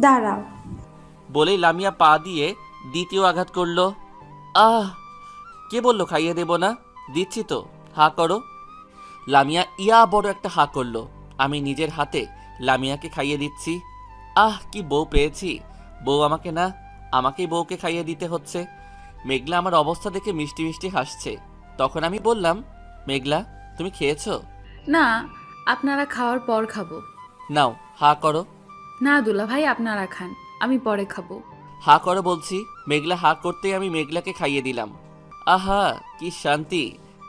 দাঁড়াও। বলেই লামিয়া পা দিয়ে দ্বিতীয় আঘাত করলো। আহ! কে বললো খাইয়ে দেব না? দিচ্ছি তো, হা করো। লামিয়া ইয়া বড় একটা হা করলো। আমি নিজের হাতে লামিয়াকে খাইয়ে দিচ্ছি। আহ, কি বউ পেয়েছি! বউ আমাকে না, আমাকেই বউকে খাইয়ে দিতে হচ্ছে। মেঘলা আমার অবস্থা দেখে মিষ্টি মিষ্টি হাসছে। তখন আমি বললাম, মেঘলা তুমি খেয়েছো? না, আপনারা খাওয়ার পর খাবো। নাও হা করো। না দুলা ভাই, আপনারা খান, আমি পরে খাবো। হা করো বলছি। মেঘলা হা করতেই আমি মেঘলাকে খাইয়ে দিলাম। আহা, কি শান্তি!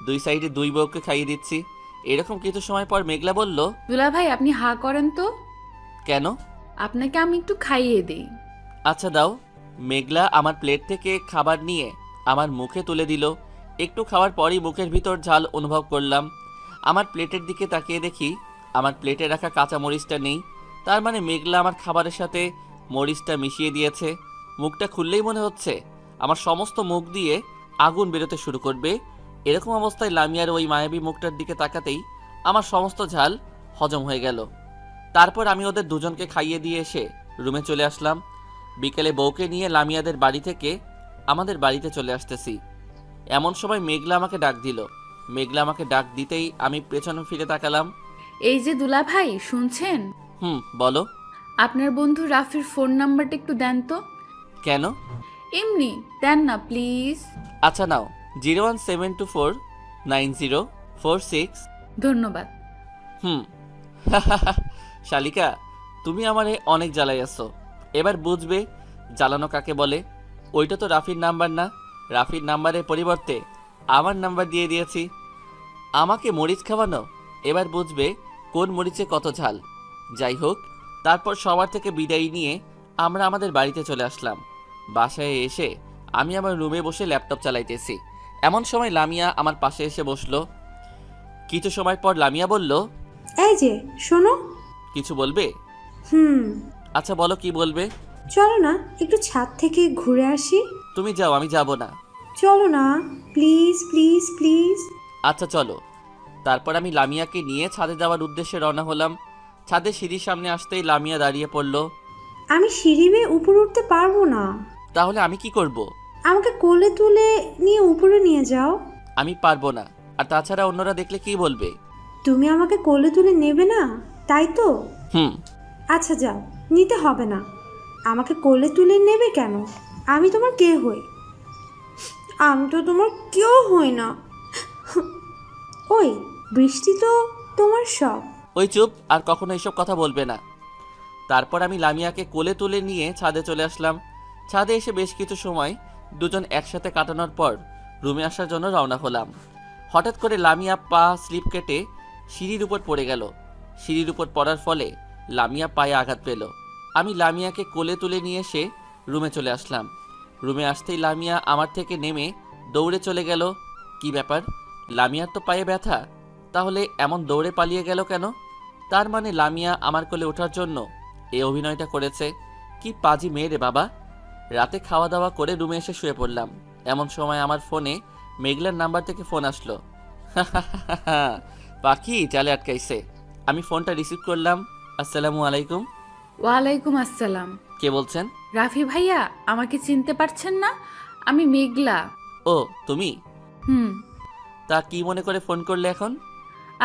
দুই সাইডে দুই বউকে খাইয়ে দিচ্ছি। এরকম কিছু সময় পর মেঘলা বলল, দুলা ভাই আপনি হা করেন তো, কেন? আপনাকে আমি একটু খাইয়ে দেই। আচ্ছা দাও। মেঘলা আমার প্লেট থেকে খাবার নিয়ে আমার মুখে তুলে দিল। একটু খাওয়ার পরই মুখের ভিতর ঝাল অনুভব করলাম। আমার প্লেটের দিকে তাকিয়ে দেখি আমার প্লেটে রাখা কাঁচা মরিচটা নেই। তার মানে মেঘলা আমার খাবারের সাথে মরিচটা মিশিয়ে দিয়েছে। মুখটা খুললেই মনে হচ্ছে আমার সমস্ত মুখ দিয়ে আগুন বেরোতে শুরু করবে। এরকম অবস্থায় লামিয়ার ওই মায়াবী মুখটার দিকে তাকাতেই আমার সমস্ত ঝাল হজম হয়ে গেল। তারপর আমি ওদের দুজনকে খাইয়ে দিয়ে এসে রুমে চলে আসলাম। বিকেলে বউকে নিয়ে লামিয়াদের বাড়ি থেকে আমাদের বাড়িতে চলে আসতেছি। এমন সময় মেঘলা আমাকে ডাক দিল। মেঘলা আমাকে ডাক দিতেই আমি পেছনে ফিরে তাকালাম। এই যে দুলা ভাই শুনছেন, বলো। আপনার বন্ধু রাফির ফোন নাম্বারটা একটু দেন তো। কেন? এমনি দেন না প্লিজ। আচ্ছা নাও, 017249046। ধন্যবাদ। শালিকা, তুমি আমারে অনেক জ্বালাই আছো। এবার বুঝবে জ্বালানো কাকে বলে। ওইটা তো রাফির নাম্বার না। রাফির নাম্বারের পরিবর্তে আমার নাম্বার দিয়ে দিয়েছি। আমাকে মরিচ খাওয়ানো। এবার বুঝবে কোন মরিচে কত ঝাল। যাই হোক, তারপর সবার থেকে বিদায় নিয়ে আমরা আমাদের বাড়িতে চলে আসলাম। বাসায় এসে আমি আমার রুমে বসে ল্যাপটপ চালাইতেছি। এমন সময় লামিয়া আমার পাশে এসে বসলো। কিছু সময় পর লামিয়া বলল, এই যে শোনো। কিছু বলবে? আচ্ছা বলো, কি বলবে? চলো না একটু ছাদ থেকে ঘুরে আসি। তুমি যাও, আমি যাব না। চলো না প্লিজ প্লিজ প্লিজ। আচ্ছা চলো। তারপর আমি লামিয়াকে নিয়ে ছাদে যাওয়ার উদ্দেশ্যে রওনা হলাম। ছাদে সিঁড়ির সামনে আসতেই লামিয়া দাঁড়িয়ে পড়ল। আমি সিঁড়ি বেয়ে উপরে উঠতে পারবো না। তাহলে আমি কি করব? আমাকে কোলে তুলে নিয়ে উপরে নিয়ে যাও। আমি পারবো না। আর তাছাড়া অন্যরা দেখলে কি বলবে? তুমি আমাকে কোলে তুলে নেবে না, তাই তো? হুম। আচ্ছা যাও, নিতে হবে না। আমাকে কোলে তুলে নেবে কেন? আমি তোমার কে হই? আমি তো তোমার কেউ হই না। ওই বৃষ্টি তো তোমার সব। ওই চুপ, আর কখনো এইসব কথা বলবে না। তারপর আমি লামিয়াকে কোলে তুলে নিয়ে ছাদে চলে আসলাম। ছাদে এসে বেশ কিছু সময় দুজন একসাথে কাটানোর পর রুমে আসার জন্য রওনা হলাম। হঠাৎ করে লামিয়া পা স্লিপ কেটে সিঁড়ির উপর পড়ে গেল। সিঁড়ির উপর পড়ার ফলে লামিয়া পায়ে আঘাত পেল। আমি লামিয়াকে কোলে তুলে নিয়ে এসে রুমে চলে আসলাম। রুমে আসতেই লামিয়া আমার থেকে নেমে দৌড়ে চলে গেল। কি ব্যাপার, লামিয়ার তো পায়ে ব্যথা, তাহলে এমন দৌড়ে পালিয়ে গেল কেন? তার মানে লামিয়া আমার কোলে ওঠার জন্য এই অভিনয়টা করেছে। কি পাজি মেয়ে রে বাবা। রাতে খাওয়া দাওয়া করে রুমে এসে শুয়ে পড়লাম। এমন সময় আমার ফোনে মেঘলার নাম্বার থেকে ফোন আসলো। পাখি চালে আটকাইছে। আমি ফোনটা রিসিভ করলাম। আসসালামু আলাইকুম। ওয়ালাইকুম আসসালাম। কে বলছেন? রাফি ভাইয়া, আমাকে চিনতে পারছেন না? আমি মেঘলা। ও তুমি? তা কি মনে করে ফোন করলে এখন?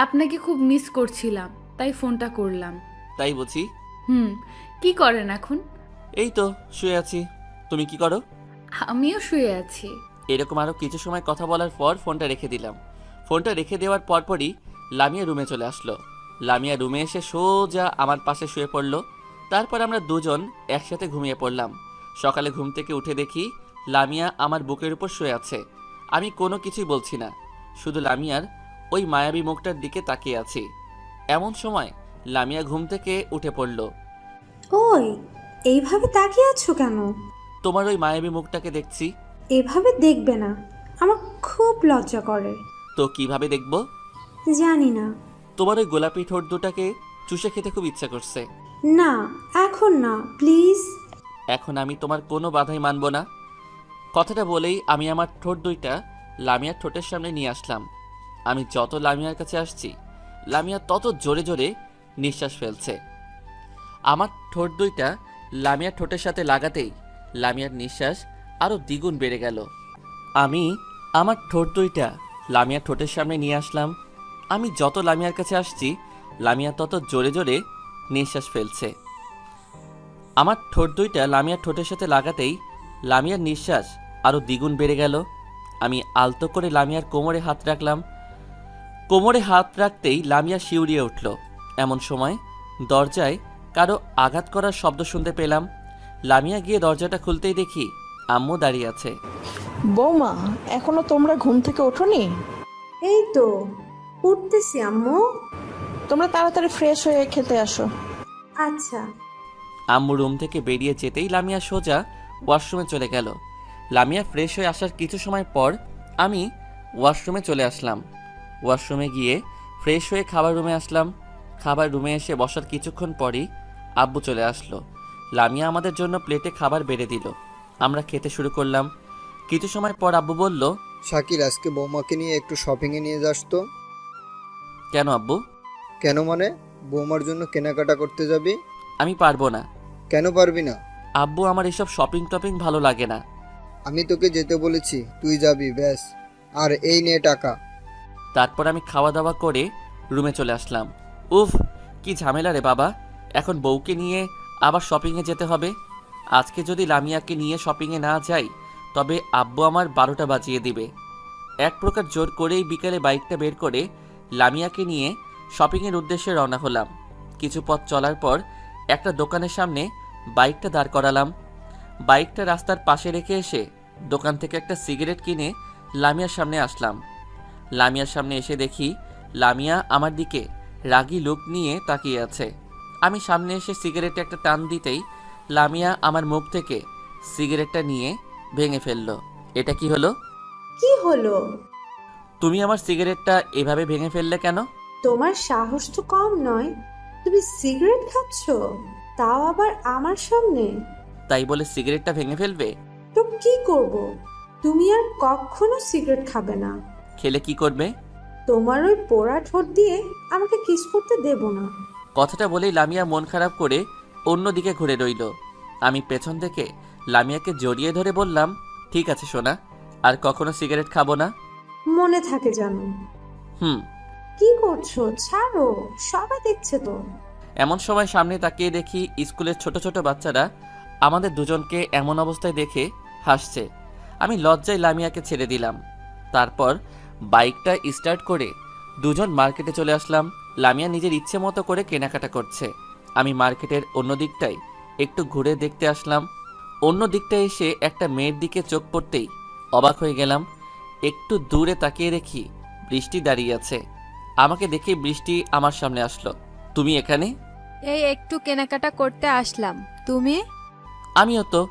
আপনাকে খুব মিস করছিলাম, তাই ফোনটা করলাম। তাই বুঝি। কি করেন এখন? এই তো শুয়ে আছি। তুমি কি করো? আমিও শুয়ে আছি। এরকম আরো কিছু সময় কথা বলার পর ফোনটা রেখে দিলাম। ফোনটা রেখে দেওয়ার পরপরই লামিয়া রুমে চলে আসলো। লামিয়া রুমে এসে সোজা আমার পাশে শুয়ে পড়লো। তারপর আমরা দুজন একসাথে ঘুমিয়ে পড়লাম। সকালে ঘুম থেকে উঠে দেখি লামিয়া আমার বুকের উপর শুয়ে আছে। আমি কোনো কিছুই বলছি না, শুধু লামিয়ার ওই মায়াবী মুখটার দিকে তাকিয়ে আছি। এমন সময় লামিয়া ঘুম থেকে উঠে পড়ল। ওই এইভাবে তাকিয়ে আছো কেন? তোমার ওই মায়াবী মুখটাকে দেখছি। এভাবে দেখবে না, আমার খুব লজ্জা করে। তো কিভাবে দেখবো? জানি না। তোমার ওই গোলাপি ঠোঁট দুটাকে চুষে খেতে খুব ইচ্ছা করছে। না এখন না প্লিজ। এখন আমি তোমার কোনো বাধাই মানব না। কথাটা বলেই আমি আমার ঠোঁট দুইটা লামিয়ার ঠোঁটের সামনে নিয়ে আসলাম। আমি যত লামিয়ার কাছে আসছি, লামিয়া তত জোরে জোরে নিঃশ্বাস ফেলছে। আমার ঠোঁট দুইটা লামিয়ার ঠোঁটের সাথে লাগাতেই লামিয়ার নিঃশ্বাস আরও দ্বিগুণ বেড়ে গেল। আমি আমার ঠোঁট দুইটা লামিয়ার ঠোঁটের সামনে নিয়ে আসলাম। আমি যত লামিয়ার কাছে আসছি, লামিয়া তত জোরে জোরে নিঃশ্বাস ফেলছে। আমার ঠোঁট দুইটা লামিয়ার ঠোঁটের সাথে লাগাতেই লামিয়ার নিঃশ্বাস আরও দ্বিগুণ বেড়ে গেল। আমি আলতো করে লামিয়ার কোমরে হাত রাখলাম। কোমরে হাত রাখতেই লামিয়া শিউরিয়ে উঠল। এমন সময় দরজায় কারো আঘাত করার শব্দ শুনতে পেলাম। লামিয়া গিয়ে দরজাটা খুলতেই দেখি আম্মু দাঁড়িয়ে আছে। বৌমা, এখনো তোমরা ঘুম থেকে ওঠোনি? এই তো উঠতেছি আম্মু। তোমরা তাড়াতাড়ি ফ্রেশ হয়ে খেতে আসো। আচ্ছা। আম্মু রুম থেকে বেরিয়ে যেতেই লামিয়া সোজা ওয়াশরুমে চলে গেল। লামিয়া ফ্রেশ হয়ে আসার কিছু সময় পর আমি ওয়াশরুমে চলে আসলাম। ওয়াশরুমে গিয়ে ফ্রেশ হয়ে খাবার রুমে আসলাম। খাবার রুমে এসে বসার কিছুক্ষণ পরই আব্বু চলে আসলো। লামিয়া আমাদের জন্য প্লেটে খাবার বেড়ে দিল। আমরা খেতে শুরু করলাম। কিছু সময় পর আব্বু বলল, শাকিল, আজকে বৌমাকে নিয়ে একটু শপিংয়ে নিয়ে যাস তো। কেন আব্বু? কেন মানে? বৌমার জন্য কেনাকাটা করতে যাবি? আমি পারবো না। কেন পারবি না? আব্বু, আমার এসব শপিং টপিং ভালো লাগে না। আমি তোকে যেতে বলেছি, তুই যাবি ব্যাস। আর এই নে টাকা। তারপর আমি খাওয়া দাওয়া করে রুমে চলে আসলাম। উফ, কি ঝামেলা রে বাবা, এখন বউকে নিয়ে আবার শপিংয়ে যেতে হবে। আজকে যদি লামিয়াকে নিয়ে শপিংয়ে না যাই তবে আব্বু আমার 12টা বাজিয়ে দিবে। এক প্রকার জোর করেই বিকালে বাইকটা বের করে লামিয়াকে নিয়ে শপিংয়ের উদ্দেশ্যে রওনা হলাম। কিছু পথ চলার পর একটা দোকানের সামনে বাইকটা দাঁড় করালাম। বাইকটা রাস্তার পাশে রেখে এসে দোকান থেকে একটা সিগারেট কিনে লামিয়ার সামনে আসলাম। লামিয়ার সামনে এসে দেখি লামিয়া আমার দিকে রাগী লুক নিয়ে তাকিয়ে আছে। আমি সামনে এসে সিগারেটে একটা টান দিতেই লামিয়া আমার মুখ থেকে সিগারেটটা নিয়ে ভেঙে ফেলল। এটা কি হলো? কি হলো? তুমি আমার সিগারেটটা এভাবে ভেঙে ফেললে কেন? তোমার সাহস তো কম নয়, তুমি সিগারেট খাচ্ছ, তাও আবার আমার সামনে। তাই বলে সিগারেটটা ভেঙে ফেলবে? তো কি করব? তুমি আর কখনো সিগারেট খাবে না। খেলে কি করবে? তোমার ওই পোড়া ঠোঁট দিয়ে আমাকে কিস করতে দেব না। কথাটা বলেই লামিয়া মন খারাপ করে অন্যদিকে ঘুরে রইল। আমি পেছন থেকে লামিয়াকে জড়িয়ে ধরে বললাম, ঠিক আছে সোনা, আর কখনো সিগারেট খাবো না। মনে থাকে জানো। হুম। কি করছো? ছাড়ো, সবাই দেখছে তো। এমন সময় সামনে তাকিয়ে দেখি স্কুলের ছোট ছোট বাচ্চারা আমাদের দুজনকে এমন অবস্থায় দেখে হাসছে। আমি লজ্জায় লামিয়াকে ছেড়ে দিলাম। তারপর বাইকটা স্টার্ট করে দুজন মার্কেটে চলে আসলাম। লামিয়া নিজের ইচ্ছে মতো করে কেনাকাটা করছে। আমি মার্কেটের অন্য দিকটায় একটু ঘুরে দেখতে আসলাম। অন্য দিকটায় এসে একটা মেয়ের দিকে চোখ পড়তেই অবাক হয়ে গেলাম। একটু দূরে তাকিয়ে দেখি বৃষ্টি দাঁড়িয়ে আছে। আমাকে দেখে বৃষ্টি আমার সামনে আসলো। তুমি এখানে? এই একটু কেনাকাটা করতে আসলাম। তুমি? আমিও তো।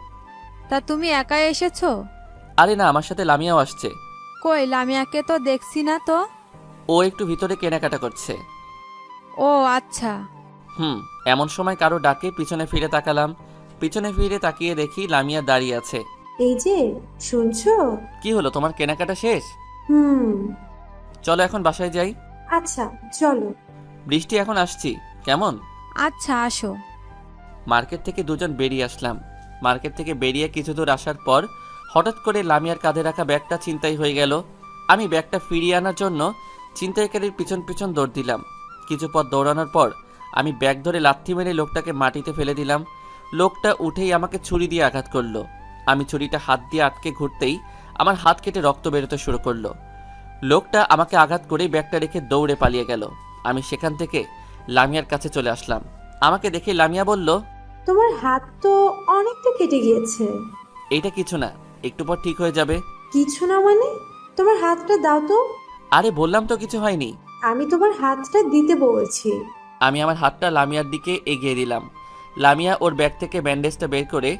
তা তুমি একাই এসেছো? আরে না, আমার সাথে লামিয়াও আসছে। কই, লামিয়াকে তো দেখছি না তো। ও একটু ভিতরে কেনাকাটা করছে। ও আচ্ছা। এমন সময় কারো ডাকে পিছনে ফিরে তাকালাম। পিছনে ফিরে তাকিয়ে দেখি লামিয়া দাঁড়িয়ে আছে। এই যে, শুনছো? কি হলো, তোমার কেনাকাটা শেষ? চলো এখন বাসায় যাই। আচ্ছা চলো। বৃষ্টি, এখন আসছি কেমন? আচ্ছা, আসো। মার্কেট থেকে দুজন বেরিয়ে আসলাম। মার্কেট থেকে বেরিয়ে কিছু দূর আসার পর হঠাৎ করে লামিয়ার কাঁধে রাখা ব্যাগটা ছিনতাই হয়ে গেল। আমি ব্যাগটা ফিরিয়ে আনার জন্য ছিনতাইকারীর পিছন পিছন দৌড় দিলাম। কিছু পথ দৌড়ানোর পর আমি ব্যাগ ধরে লাথি মেরে লোকটাকে মাটিতে ফেলে দিলাম। লোকটা উঠেই আমাকে ছুরি দিয়ে আঘাত করলো। আমি ছুরিটা হাত দিয়ে আটকে ঘুরতেই আমার হাত কেটে রক্ত বেরোতে শুরু করলো। লোকটা আমাকে আঘাত করে ব্যাগটা রেখে দৌড়ে পালিয়ে গেল। আমি সেখান থেকে লামিয়ার কাছে চলে আসলাম। আমাকে দেখে লামিয়া বলল, তোমার হাত তো অনেকটা কেটে গিয়েছে। এইটা কিছু না, একটু পর ঠিক হয়ে যাবে। কিছু না মানে? তোমার হাতটা দাও তো। আরে বললাম তো কিছু হয়নি। আমি তোমার হাতটা দিতে বলেছি। আমি আমার হাতটা লামিয়ার দিকে এগিয়ে দিলাম। লামিয়া ওর ব্যাগ থেকে ব্যান্ডেজটা বের করে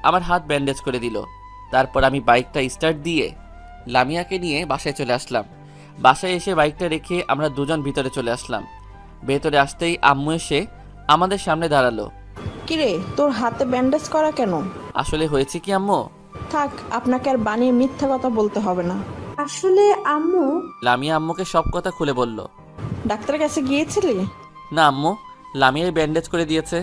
আমার হাত ব্যান্ডেজ করে দিল। তারপর আমি বাইকটা স্টার্ট দিয়ে লামিয়াকে নিয়ে বাসায় চলে আসলাম। বাসায় এসে বাইকটা রেখে আমরা দুজন ভিতরে চলে আসলাম। ভেতরে আসতেই আম্মু এসে আমাদের সামনে দাঁড়ালো। কিরে, তোর হাতে ব্যান্ডেজ করা কেন? আসলে হয়েছে কি আম্মু? থাক, আপনাকে আর বানিয়ে মিথ্যা কথা বলতে হবে না। আসলে আম্মু, লামিয়া আম্মুকে সব কথা খুলে বলল। ডাক্তারের কাছে গিয়েছিলি? না আম্মু, লামিয়াই ব্যান্ডেজ করে দিয়েছে।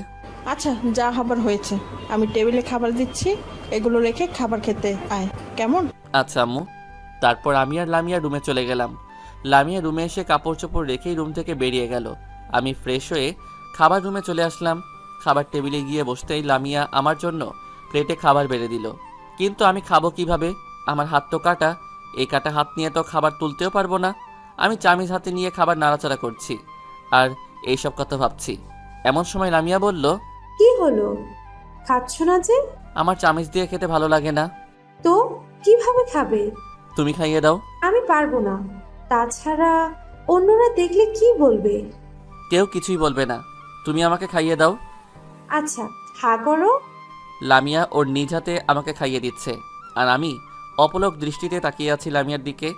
আচ্ছা, যা হবার হয়েছে। আমি টেবিলে খাবার দিচ্ছি, এগুলো রেখে খাবার খেতে আয়, কেমন? আচ্ছা আম্মু। তারপর আমি আর লামিয়া রুমে চলে গেলাম। লামিয়া রুমে এসে কাপড় চোপড় রেখেই রুম থেকে বেরিয়ে গেল। আমি ফ্রেশ হয়ে খাবার রুমে চলে আসলাম। খাবার টেবিলে গিয়ে বসতেই লামিয়া আমার জন্য প্লেটে খাবার বেড়ে দিল। কিন্তু আমি খাবো কিভাবে? আমার হাত তো কাটা, এই কাটা হাত নিয়ে তো খাবার তুলতেও পারবো না। আমি চামিচ হাতে নিয়ে খাবার নাড়াচাড়া করছি আর এইসব কথা ভাবছি। এমন সময় লামিয়া বলল, কি হলো? খাচ্ছ না যে? আমার চামিচ দিয়ে খেতে ভালো লাগে না। তো কিভাবে খাবে? তুমি খাইয়ে দাও। আমি পারবো না। তাছাড়া অন্যরা দেখলে কি বলবে? কেউ কিছুই বলবে না, তুমি আমাকে খাইয়ে দাও। আচ্ছা, হা করো। লামিয়া ওর নিজ হাতে আমাকে খাইয়ে দিচ্ছে আর আমি অপলক দৃষ্টিতে তাকিয়ে আছি লামিয়ার দিকে।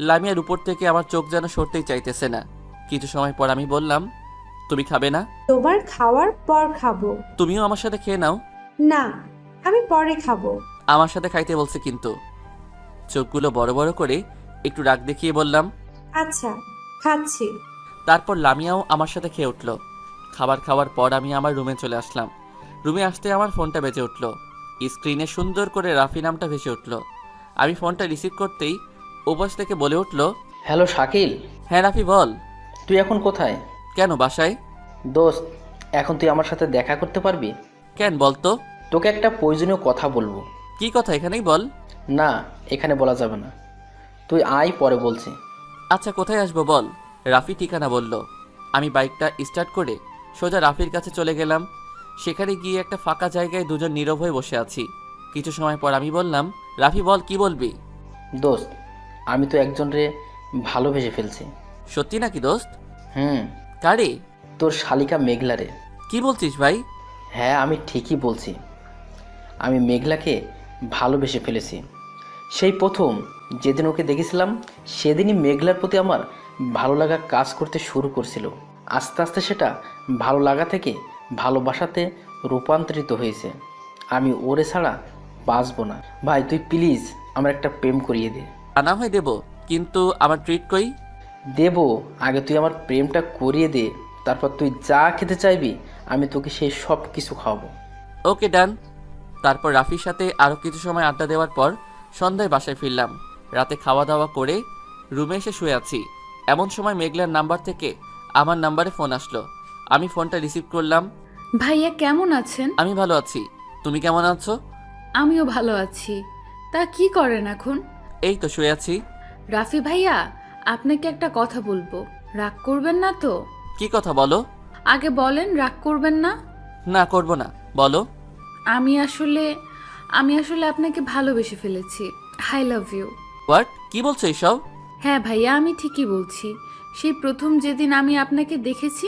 লামিয়ার উপর থেকে আমার চোখ যেন সরতেই চাইতেছে না। কিছু সময় পর আমি বললাম, তুমি খাবে না? তোমার খাওয়ার পর খাবো। তুমিও আমার সাথে খেয়ে নাও। না, আমি পরে খাবো। আমার সাথে খাইতে বলছে কিন্তু। চোখগুলো বড় বড় করে একটু রাগ দেখিয়ে বললাম, আচ্ছা, খাচ্ছি। তারপর লামিয়াও আমার সাথে খেয়ে উঠল। খাবার খাওয়ার পর আমি আমার রুমে চলে আসলাম। রুমে আসতে আমার ফোনটা বেজে উঠল। স্ক্রিনে সুন্দর করে রাফি নামটা ভেসে উঠল। আমি ফোনটা রিসিভ করতেই ওপাশ থেকে বলে উঠল, হ্যালো শাকিল, হ্যাঁ রাফি বল। তুই এখন কোথায়? কেন, বাসায়। দোস্ত, এখন তুই আমার সাথে দেখা করতে পারবি? কেন বলতো? তোকে একটা প্রয়োজনীয় কথা বলবো। কি কথা, এখানেই বল। না, এখানে বলা যাবে না, তুই আয়, পরে বলছি। আচ্ছা কোথায় আসবো বল। রাফি ঠিকানা বলল। আমি বাইকটা স্টার্ট করে সোজা রাফির কাছে চলে গেলাম। সেখানে গিয়ে একটা ফাঁকা জায়গায় দুজন নীরব হয়ে বসে আছি। কিছু সময় পর আমি বললাম, রাফি বল, কি বলবি? দোস্ত, আমি তো একজনরে ভালোবেসে ফেলছি। সত্যি নাকি দোস্ত? হুম, কারে? তোর শালিকা মেঘলারে। কি বলছিস ভাই? হ্যাঁ, আমি ঠিকই বলছি। আমি মেঘলাকে ভালোবেসে ফেলেছি। সেই প্রথম যেদিন ওকে দেখেছিলাম, সেদিনই মেঘলার প্রতি আমার ভালো লাগা কাজ করতে শুরু করছিল। আস্তে আস্তে সেটা ভালো লাগা থেকে ভালোবাসাতে রূপান্তরিত হয়েছে। আমি ওরে ছাড়া বাঁচবো না। ভাই, তুই প্লিজ আমার একটা প্রেম করিয়ে দে। আনা হয় দেব, কিন্তু আমার ট্রিট কই? দেবো, আগে তুই আমার প্রেমটা করিয়ে দে, তারপর তুই যা খেতে চাইবি আমি তোকে সেই সব কিছু খাওয়াবো। ওকে ডান। তারপর রাফির সাথে আরও কিছু সময় আড্ডা দেওয়ার পর সন্ধ্যায় বাসায় ফিরলাম। রাতে খাওয়া দাওয়া করে রুমে এসে শুয়ে আছি। এমন সময় মেঘলার নাম্বার থেকে আমার নাম্বারে ফোন আসলো। আমি ফোনটা রিসিভ করলাম। ভাইয়া কেমন আছেন? আমি ভালো আছি, তুমি কেমন আছো? আমিও ভালো আছি। তা কি করেন এখন? এই তো শুয়ে আছি। রাফি ভাইয়া, আপনাকে একটা কথা বলবো, রাগ করবেন না তো? কি কথা বলো? আগে বলেন, রাগ করবেন না? না করব না, বলো। আমি আসলে আপনাকে ভালোবেসে ফেলেছি। I love you. হোয়াট? কি বলছো এইসব? হ্যাঁ ভাইয়া, আমি ঠিকই বলছি। সেই প্রথম যেদিন আমি আপনাকে দেখেছি,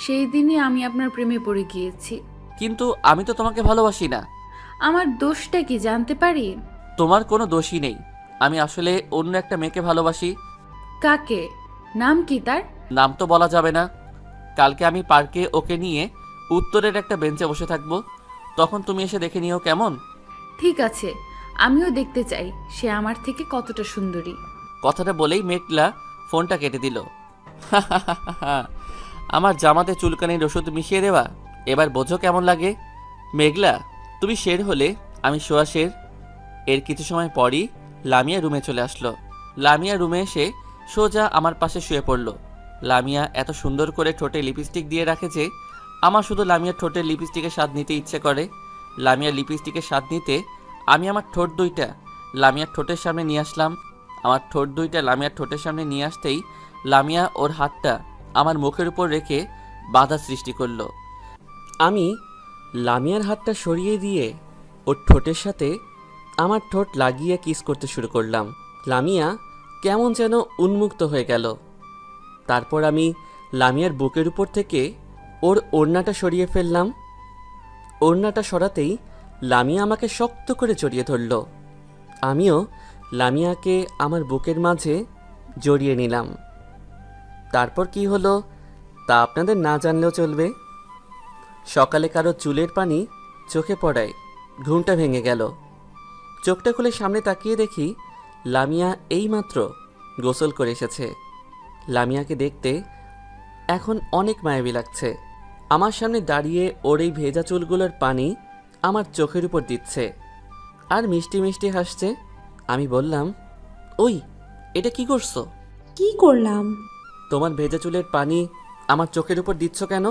সেই দিনই আমি আপনার প্রেমে পড়ে গিয়েছি। কিন্তু আমি তো তোমাকে ভালোবাসি না। আমার দোষটা কি জানতে পারি? তোমার কোনো দোষই নেই। আমি আসলে অন্য একটা মেয়েকে ভালোবাসি। কাকে? নাম কি তার? নাম তো বলা যাবে না। কালকে আমি পার্কে ওকে নিয়ে উত্তরের একটা বেঞ্চে বসে থাকবো, তখন তুমি এসে দেখে নিও, কেমন? ঠিক আছে, আমিও দেখতে চাই সে আমার থেকে কতটা সুন্দরী। কথাটা বলেই মেঘলা ফোনটা কেটে দিল। আমার জামাতে চুলকানির ওষুধ মিশিয়ে দেওয়া, এবার বোঝো কেমন লাগে। মেঘলা, তুমি শের হলে আমি শোয়া শের। এর কিছু সময় পরই লামিয়া রুমে চলে আসলো। লামিয়া রুমে এসে সোজা আমার পাশে শুয়ে পড়ল। লামিয়া এত সুন্দর করে ঠোঁটে লিপস্টিক দিয়ে রাখে যে আমার শুধু লামিয়ার ঠোঁটের লিপস্টিকের স্বাদ নিতে ইচ্ছে করে। লামিয়ার লিপস্টিকের স্বাদ নিতে আমি আমার ঠোঁট দুইটা লামিয়ার ঠোঁটের সামনে নিয়ে আসলাম। আমার ঠোঁট দুইটা লামিয়ার ঠোঁটের সামনে নিয়ে আসতেই লামিয়া ওর হাতটা আমার মুখের উপর রেখে বাধা সৃষ্টি করলো। আমি লামিয়ার হাতটা সরিয়ে দিয়ে ওর ঠোঁটের সাথে আমার ঠোঁট লাগিয়ে কিস করতে শুরু করলাম। লামিয়া কেমন যেন উন্মুক্ত হয়ে গেল। তারপর আমি লামিয়ার বুকের উপর থেকে ওর ওড়নাটা সরিয়ে ফেললাম। ওড়নাটা সরাতেই লামিয়া আমাকে শক্ত করে জড়িয়ে ধরল। আমিও লামিয়াকে আমার বুকের মাঝে জড়িয়ে নিলাম। তারপর কি হলো তা আপনাদের না জানলেও চলবে। সকালে কারো চুলের পানি চোখে পড়ায় ঘুমটা ভেঙে গেল। চোখটা খুলে সামনে তাকিয়ে দেখি লামিয়া এইমাত্র গোসল করে এসেছে। লামিয়াকে দেখতে এখন অনেক মায়াবী লাগছে। আমার সামনে দাঁড়িয়ে ওর এই ভেজা চুলগুলোর পানি আমার চোখের উপর দিচ্ছে আর মিষ্টি মিষ্টি হাসছে। আমি বললাম, ওই এটা কি করছো? কি করলাম? তোমার ভেজা চুলের পানি আমার চোখের উপর দিচ্ছ কেন?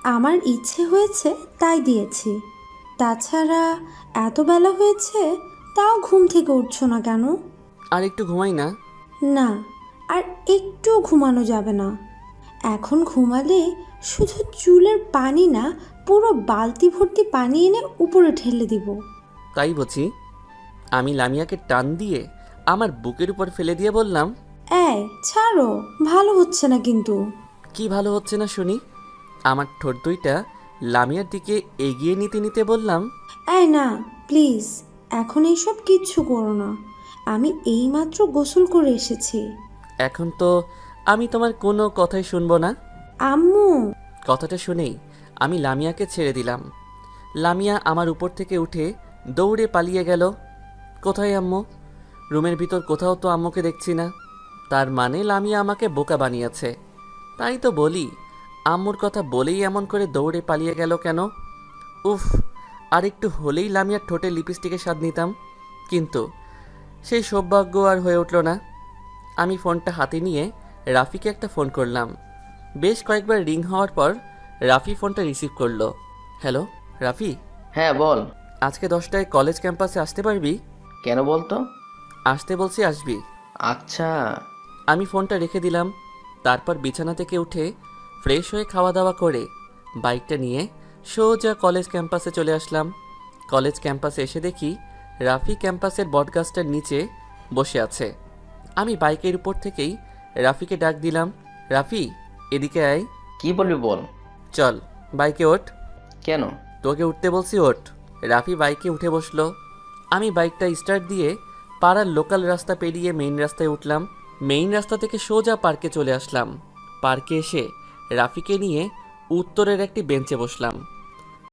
আমার ইচ্ছে হয়েছে তাই দিয়েছি। তাছাড়া এত বেলা হয়েছে, তাও ঘুম থেকে উঠছো না কেন? আর একটু ঘুমাই না? না, আর একটু ঘুমানো যাবে না। এখন ঘুমালে শুধু চুলের পানি না, পুরো বালতি ভর্তি পানি এনে উপরে ঢেলে দিব। তাই বুঝি? আমি লামিয়াকে টান দিয়ে আমার বুকের উপর ফেলে দিয়ে বললাম, এই ছাড়ো, ভালো হচ্ছে না কিন্তু। কি ভালো হচ্ছে না শুনি? আমার ঠোঁট দুইটা লামিয়ার দিকে এগিয়ে নিতে নিতে বললাম, এই না, প্লিজ এখন এইসব কিচ্ছু করো না। আমি এইমাত্র গোসল করে এসেছি। এখন তো আমি তোমার কোনো কথাই শুনবো না। আম্মু। কথাটা শুনেই আমি লামিয়াকে ছেড়ে দিলাম। লামিয়া আমার উপর থেকে উঠে দৌড়ে পালিয়ে গেল। কোথায় আম্মু? রুমের ভিতর কোথাও তো আম্মুকে দেখছি না। তার মানে লামিয়া আমাকে বোকা বানিয়েছে। তাই তো বলি, আম্মুর কথা বলেই এমন করে দৌড়ে পালিয়ে গেল কেন? উফ, আর একটু হলেই লামিয়ার ঠোঁটে লিপস্টিকের স্বাদ নিতাম, কিন্তু সেই সৌভাগ্য আর হয়ে উঠল না। আমি ফোনটা হাতে নিয়ে রাফিকে একটা ফোন করলাম। বেশ কয়েকবার রিং হওয়ার পর রাফি ফোনটা রিসিভ করলো। হ্যালো রাফি, হ্যাঁ বল। আজকে 10টায় কলেজ ক্যাম্পাসে আসতে পারবি? কেন বলতো? আসতে বলছি, আসবি। আচ্ছা। আমি ফোনটা রেখে দিলাম। তারপর বিছানা থেকে উঠে ফ্রেশ হয়ে খাওয়া দাওয়া করে বাইকটা নিয়ে সোজা কলেজ ক্যাম্পাসে চলে আসলাম। কলেজ ক্যাম্পাসে এসে দেখি রাফি ক্যাম্পাসের বটগাছটার নিচে বসে আছে। আমি বাইকের উপর থেকেই রাফিকে ডাক দিলাম, রাফি এদিকে আয়। কি বলবি বল। চল বাইকে ওঠ। কেন? তোকে উঠতে বলছি, ওঠ। রাফি বাইকে উঠে বসলো। আমি বাইকটা স্টার্ট দিয়ে পাড়ার লোকাল রাস্তা পেরিয়ে মেইন রাস্তায় উঠলাম। মেইন রাস্তা থেকে সোজা পার্কে চলে আসলাম। পার্কে এসে রাফিকে নিয়ে উত্তরের একটি বেঞ্চে বসলাম।